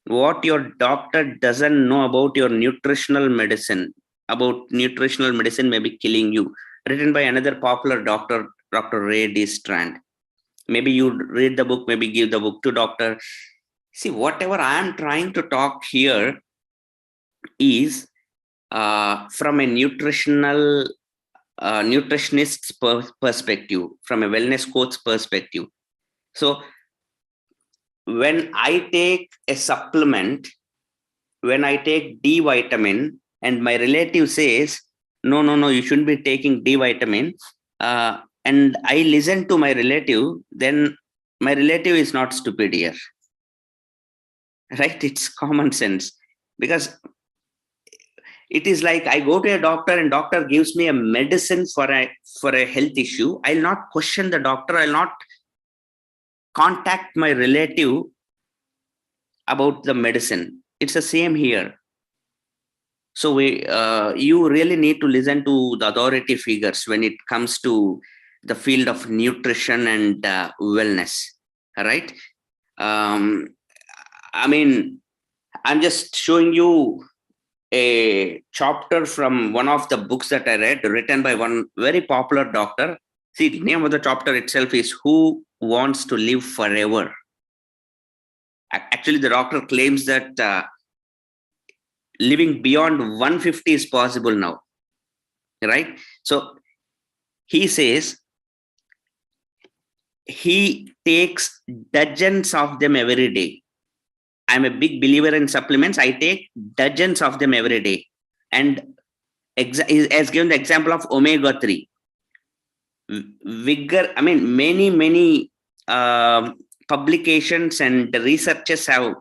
What your doctor doesn't know about your nutritional medicine may be killing you. Written by another popular doctor, Dr. Ray D. Strand. Maybe you read the book, maybe give the book to doctor. See, whatever I am trying to talk here is from a nutritionist's perspective, from a wellness coach perspective. So when I take a supplement, when I take D vitamin and my relative says, no, you shouldn't be taking D vitamin, and I listen to my relative, then my relative is not stupid here. Right? It's common sense. Because it is like I go to a doctor and doctor gives me a medicine for a health issue. I'll not question the doctor. I'll not contact my relative about the medicine. It's the same here. So you really need to listen to the authority figures when it comes to the field of nutrition and wellness. All right. I mean, I'm just showing you a chapter from one of the books that I read, written by one very popular doctor. See, the name of the chapter itself is Who Wants to Live Forever? Actually, the doctor claims that living beyond 150 is possible now, right? So he says he takes dozens of them every day. I'm a big believer in supplements. I take dozens of them every day. And he has given the example of omega-3. Vigor, I mean, many publications and researchers have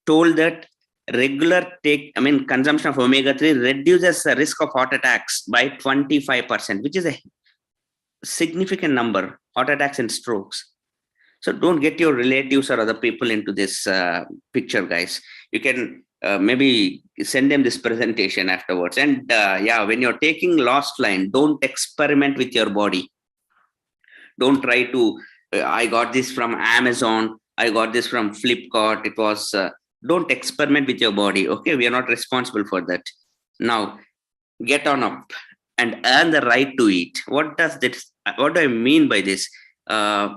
told that consumption of omega-3 reduces the risk of heart attacks by 25%, which is a significant number, heart attacks and strokes. So don't get your relatives or other people into this picture, guys. You can maybe send them this presentation afterwards. And when you're taking last line, don't experiment with your body. Don't try to, I got this from Amazon, I got this from Flipkart. It was, don't experiment with your body. Okay, we are not responsible for that. Now, get on up and earn the right to eat. What do I mean by this?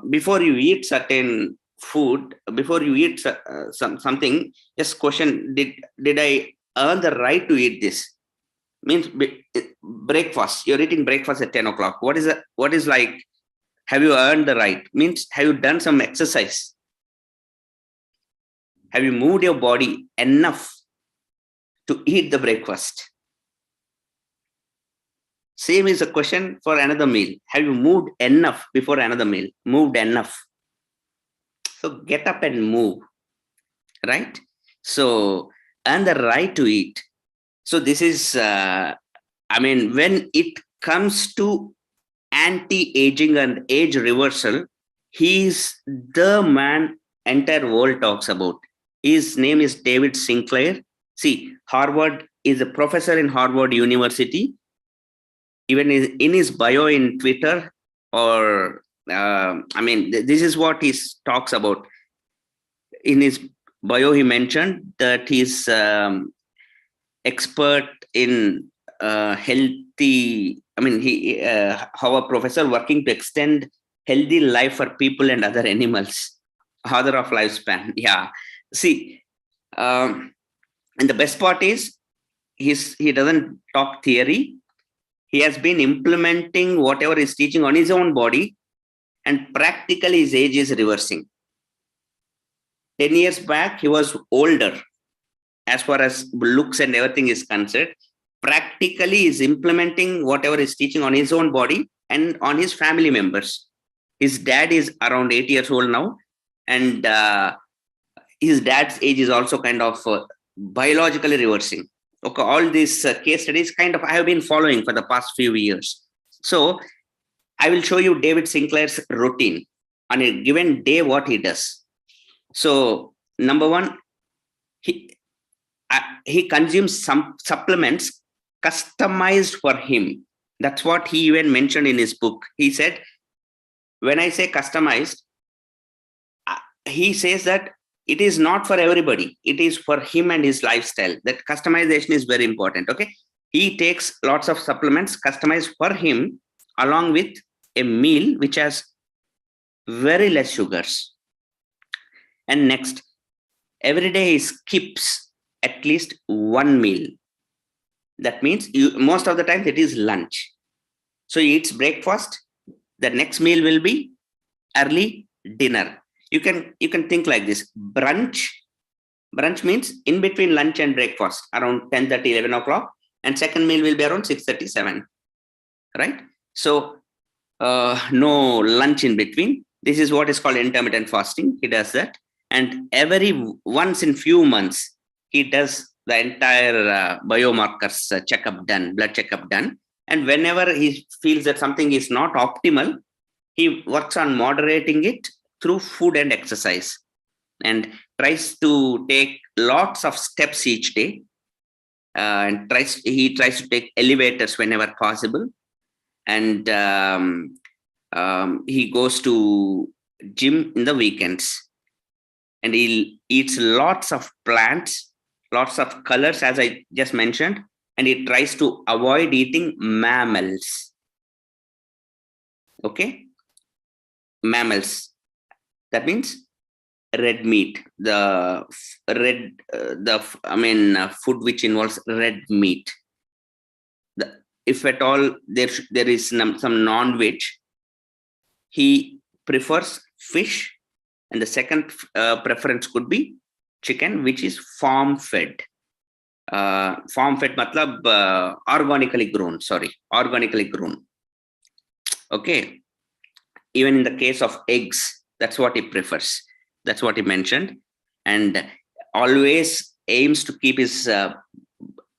Before you eat certain food, before you eat something, just question, did I earn the right to eat this? Means breakfast, you're eating breakfast at 10 o'clock. What is like, have you earned the right? Means, have you done some exercise? Have you moved your body enough to eat the breakfast? Same is a question for another meal. Have you moved enough before another meal? Moved enough. So get up and move, right? So, and the right to eat. So this is, when it comes to anti-aging and age reversal, he's the man entire world talks about. His name is David Sinclair. See, Harvard is a professor in Harvard University. Even in his bio in Twitter, or this is what he talks about. In his bio, he mentioned that he's expert in healthy. How a professor working to extend healthy life for people and other animals, other of lifespan. Yeah. See, and the best part is he doesn't talk theory. He has been implementing whatever he's teaching on his own body, and practically his age is reversing. 10 years back, he was older as far as looks and everything is concerned. Practically, he's implementing whatever he's teaching on his own body and on his family members. His dad is around 8 years old now, and his dad's age is also kind of biologically reversing. Okay, all these case studies I have been following for the past few years. So I will show you David Sinclair's routine on a given day, what he does. So number one, he consumes some supplements customized for him. That's what he even mentioned in his book. He said, when I say customized, he says that it is not for everybody. It is for him and his lifestyle. That customization is very important. Okay. He takes lots of supplements customized for him, along with a meal which has very less sugars. And next, every day he skips at least one meal. That means most of the time it is lunch. So he eats breakfast. The next meal will be early dinner. You can think like this. Brunch means in between lunch and breakfast, around 10:30, 11 o'clock, and second meal will be around 6:30, 7, right? So no lunch in between. This is what is called intermittent fasting. He does that, and once in few months he does the entire biomarkers blood checkup done, and whenever he feels that something is not optimal, he works on moderating it through food and exercise, and tries to take lots of steps each day, and he tries to take elevators whenever possible, and he goes to gym in the weekends, and he eats lots of plants, lots of colors, as I just mentioned, and it tries to avoid eating mammals. Okay, mammals. That means red meat, food which involves red meat. If at all there is some non-veg, he prefers fish, and the second preference could be chicken, which is farm fed. Farm fed matlab organically grown. Okay. Even in the case of eggs, that's what he prefers. That's what he mentioned, and always aims to keep his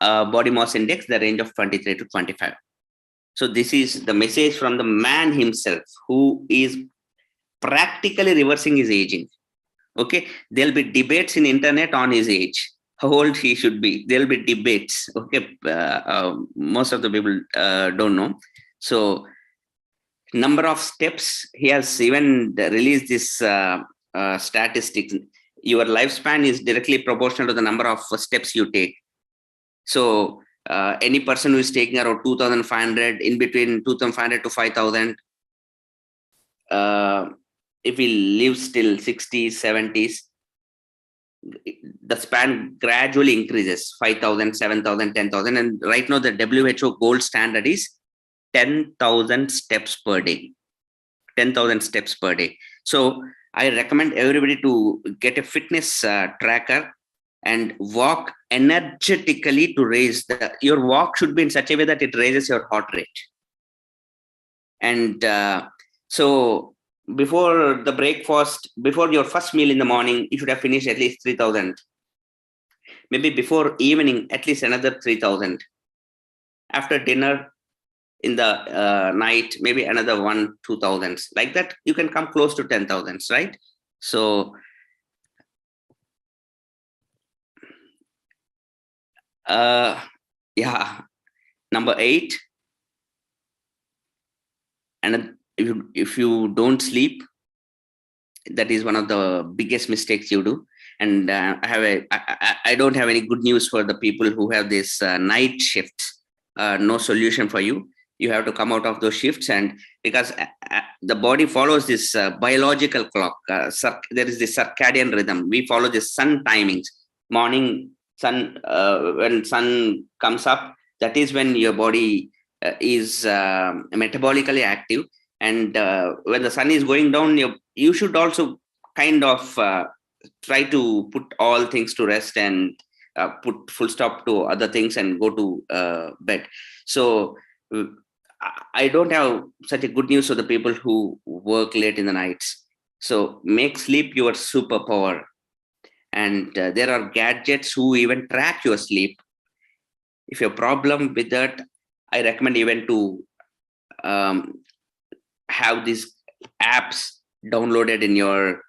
body mass index the range of 23 to 25. So this is the message from the man himself, who is practically reversing his aging. Okay, there'll be debates in internet on his age, how old he should be. There'll be debates. Okay, most of the people don't know. So number of steps, he has even released this statistics. Your lifespan is directly proportional to the number of steps you take. So any person who is taking around 2,500, in between 2,500 to 5,000, if he lives till 60s, 70s, the span gradually increases 5,000, 7,000, 10,000. And right now the WHO gold standard is 10,000 steps per day. 10,000 steps per day. So I recommend everybody to get a fitness tracker and walk energetically to raise your walk should be in such a way that it raises your heart rate. And so before the breakfast, before your first meal in the morning, you should have finished at least 3,000. Maybe before evening, at least another 3,000. After dinner, in the night, maybe another 2,000. Like that, you can come close to 10,000, right? So yeah, number 8. And if you don't sleep, that is one of the biggest mistakes you do. And I don't have any good news for the people who have this night shifts. No solution for you. You have to come out of those shifts, and because the body follows this biological clock. There is this circadian rhythm. We follow the sun timings. Morning sun, when sun comes up, that is when your body is metabolically active. And when the sun is going down, you should also kind of try to put all things to rest and put full stop to other things and go to bed. So I don't have such a good news for the people who work late in the nights. So make sleep your superpower. And there are gadgets who even track your sleep. If you have a problem with that, I recommend even to have these apps downloaded in your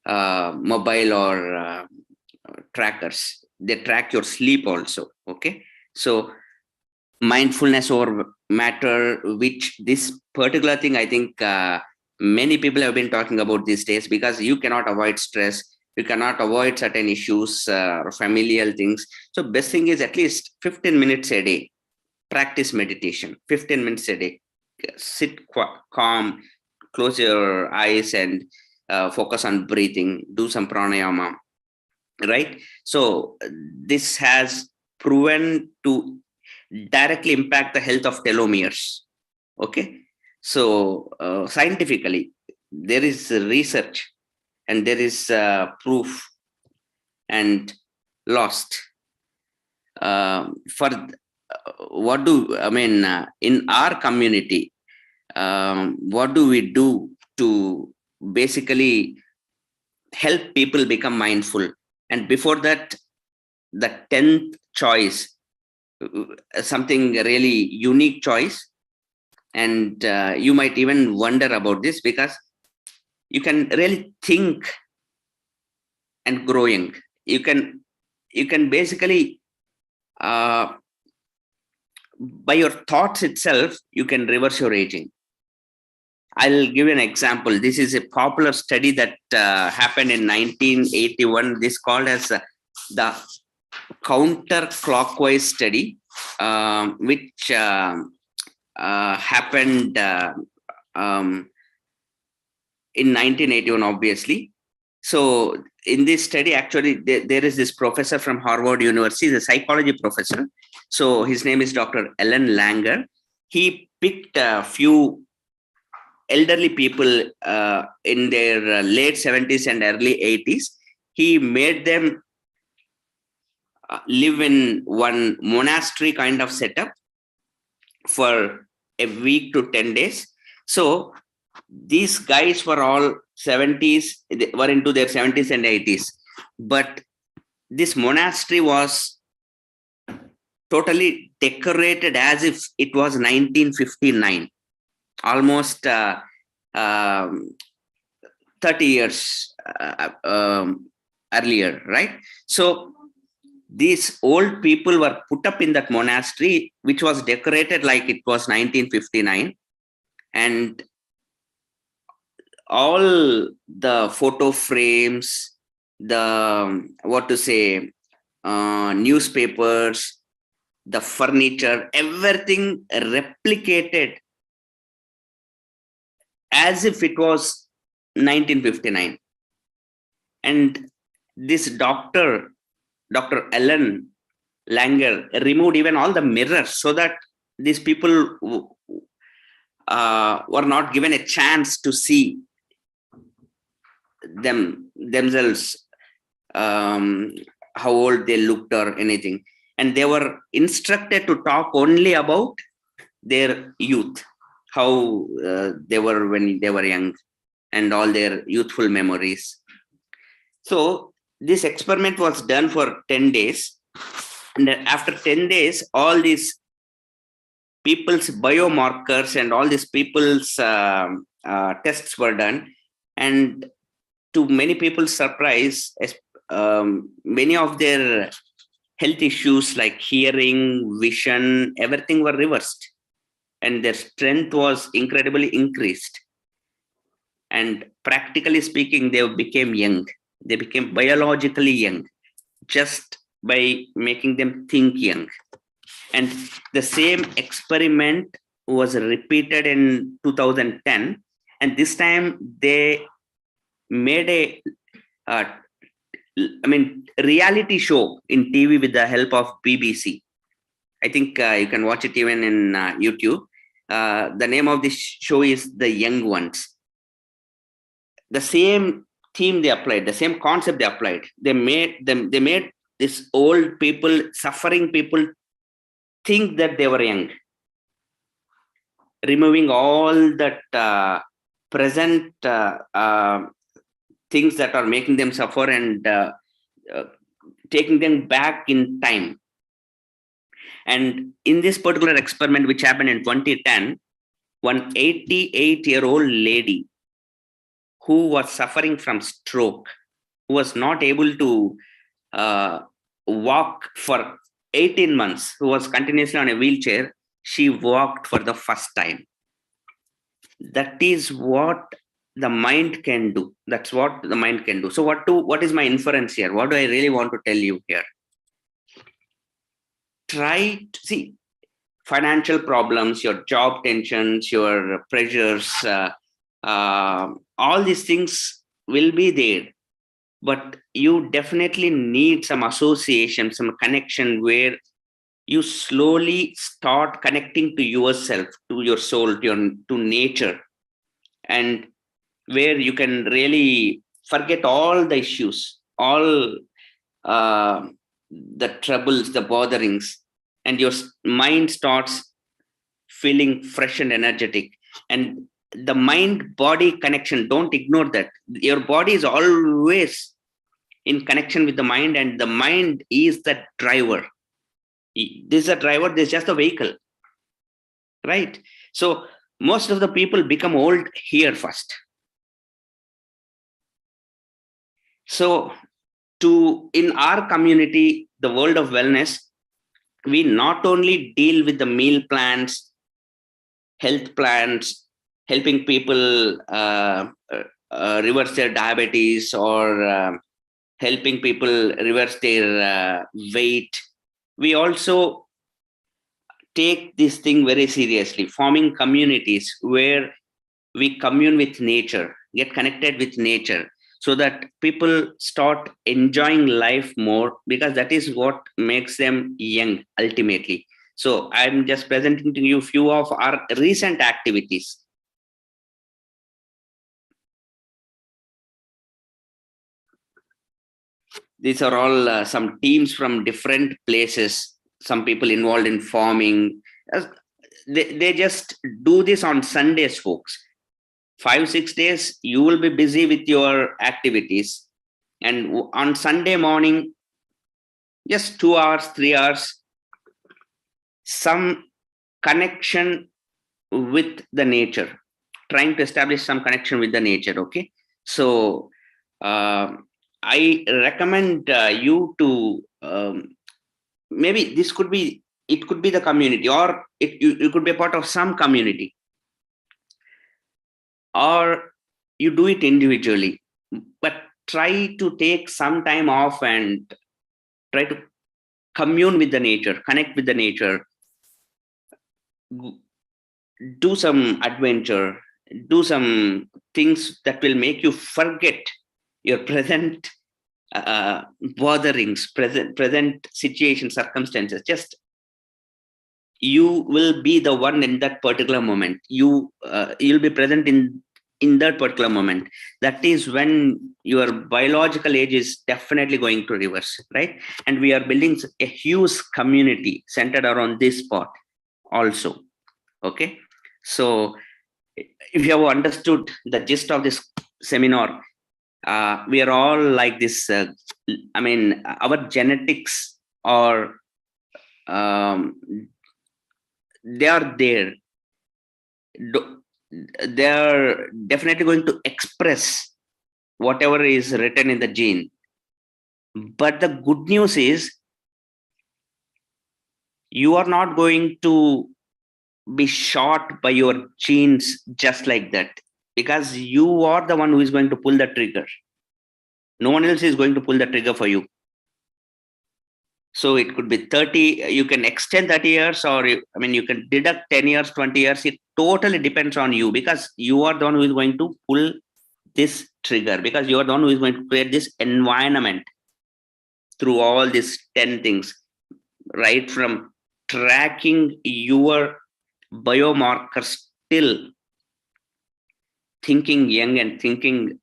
mobile or trackers. They track your sleep also. Okay. So mindfulness over matter, which this particular thing, I think many people have been talking about these days, because you cannot avoid stress. You cannot avoid certain issues or familial things. So best thing is at least 15 minutes a day. Practice meditation, 15 minutes a day. Sit calm, close your eyes and focus on breathing. Do some pranayama, right? So this has proven to directly impact the health of telomeres. Okay, so scientifically, there is research and there is proof and lost. For what do I mean in our community? What do we do to basically help people become mindful? And before that, the 10th choice, something really unique choice. And you might even wonder about this, because you can really think and growing. You can basically by your thoughts itself, you can reverse your aging. I'll give you an example. This is a popular study that happened in 1981. This called as the counterclockwise study, which happened in 1981, obviously. So in this study, actually, there is this professor from Harvard University, the psychology professor. So his name is Dr. Ellen Langer. He picked a few elderly people in their late 70s and early 80s. He made them live in one monastery kind of setup for a week to 10 days. So these guys were all 70s, they were into their 70s and 80s. But this monastery was totally decorated as if it was 1959, almost 30 years earlier, right? So these old people were put up in that monastery, which was decorated like it was 1959. And all the photo frames, the, newspapers, the furniture, everything replicated as if it was 1959. And this Dr. Ellen Langer removed even all the mirrors so that these people were not given a chance to see themselves, how old they looked or anything. And they were instructed to talk only about their youth, how they were when they were young, and all their youthful memories. So this experiment was done for 10 days. And after 10 days, all these people's biomarkers and all these people's tests were done. And to many people's surprise, many of their health issues like hearing, vision, everything were reversed. And their strength was incredibly increased. And practically speaking, they became young. They became biologically young just by making them think young. And the same experiment was repeated in 2010. And this time they made a reality show in TV with the help of BBC. I think you can watch it even in YouTube. The name of this show is The Young Ones. The same theme they applied, the same concept they applied. They made this old people, suffering people, think that they were young, removing all that present things that are making them suffer and taking them back in time. And in this particular experiment, which happened in 2010, one 88-year-old lady who was suffering from stroke, who was not able to walk for 18 months, who was continuously on a wheelchair, she walked for the first time. That is what the mind can do. That's what the mind can do. So what is my inference here? What do I really want to tell you here? Try to see financial problems, your job tensions, your pressures, all these things will be there. But you definitely need some association, some connection where you slowly start connecting to yourself, to your soul, to nature, and where you can really forget all the issues, all the troubles, the botherings, and your mind starts feeling fresh and energetic. And the mind-body connection, don't ignore that. Your body is always in connection with the mind, and the mind is the driver. This is a driver, this is just a vehicle, right? So most of the people become old here first. So in our community, the world of wellness, we not only deal with the meal plans, health plans, helping people reverse their diabetes or helping people reverse their weight. We also take this thing very seriously, forming communities where we commune with nature, get connected with nature, so that people start enjoying life more, because that is what makes them young ultimately. So I'm just presenting to you few of our recent activities. These are all some teams from different places, some people involved in farming. They just do this on Sundays, folks. 5-6 days you will be busy with your activities, and on Sunday morning, just 2 hours, 3 hours, some connection with the nature, trying to establish some connection with the nature. Okay, so I recommend you to maybe this could be, it could be the community, or you could be a part of some community, or you do it individually, but try to take some time off and try to commune with the nature, connect with the nature, do some adventure, do some things that will make you forget your present botherings, present situation, circumstances. Just you will be the one in that particular moment. You'll be present in that particular moment. That is when your biological age is definitely going to reverse, right? And we are building a huge community centered around this spot also. Okay, so if you have understood the gist of this seminar, we are all like this. I mean, our genetics are they are there. They are definitely going to express whatever is written in the gene. But the good news is, you are not going to be shot by your genes just like that, because you are the one who is going to pull the trigger. No one else is going to pull the trigger for you. So it could be 30, you can extend 30 years, or you can deduct 10 years, 20 years. It totally depends on you, because you are the one who is going to pull this trigger, because you are the one who is going to create this environment through all these 10 things, right from tracking your biomarkers till thinking young and thinking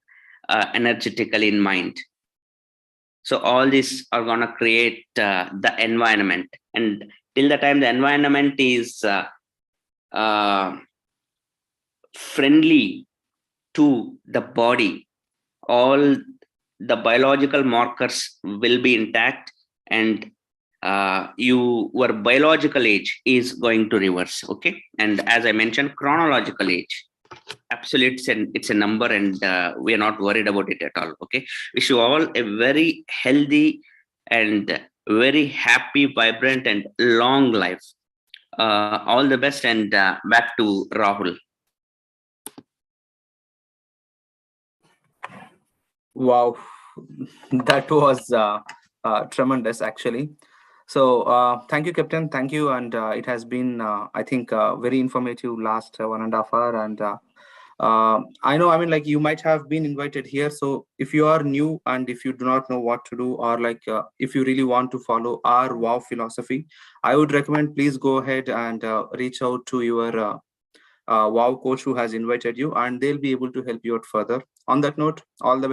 energetically in mind. So all these are going to create the environment, and till the time the environment is friendly to the body, all the biological markers will be intact, and your biological age is going to reverse. Okay, and as I mentioned, chronological age, absolutely, it's a number, and we are not worried about it at all. Okay, wish you all a very healthy and very happy, vibrant, and long life. All the best, and back to Rahul. Wow, that was tremendous, actually. So thank you, Captain. Thank you, and it has been, I think, very informative last 1.5 hours. And I know, like, you might have been invited here. So if you are new and if you do not know what to do, or like if you really want to follow our WOW philosophy, I would recommend please go ahead and reach out to your WOW coach who has invited you, and they'll be able to help you out further. On that note, all the best.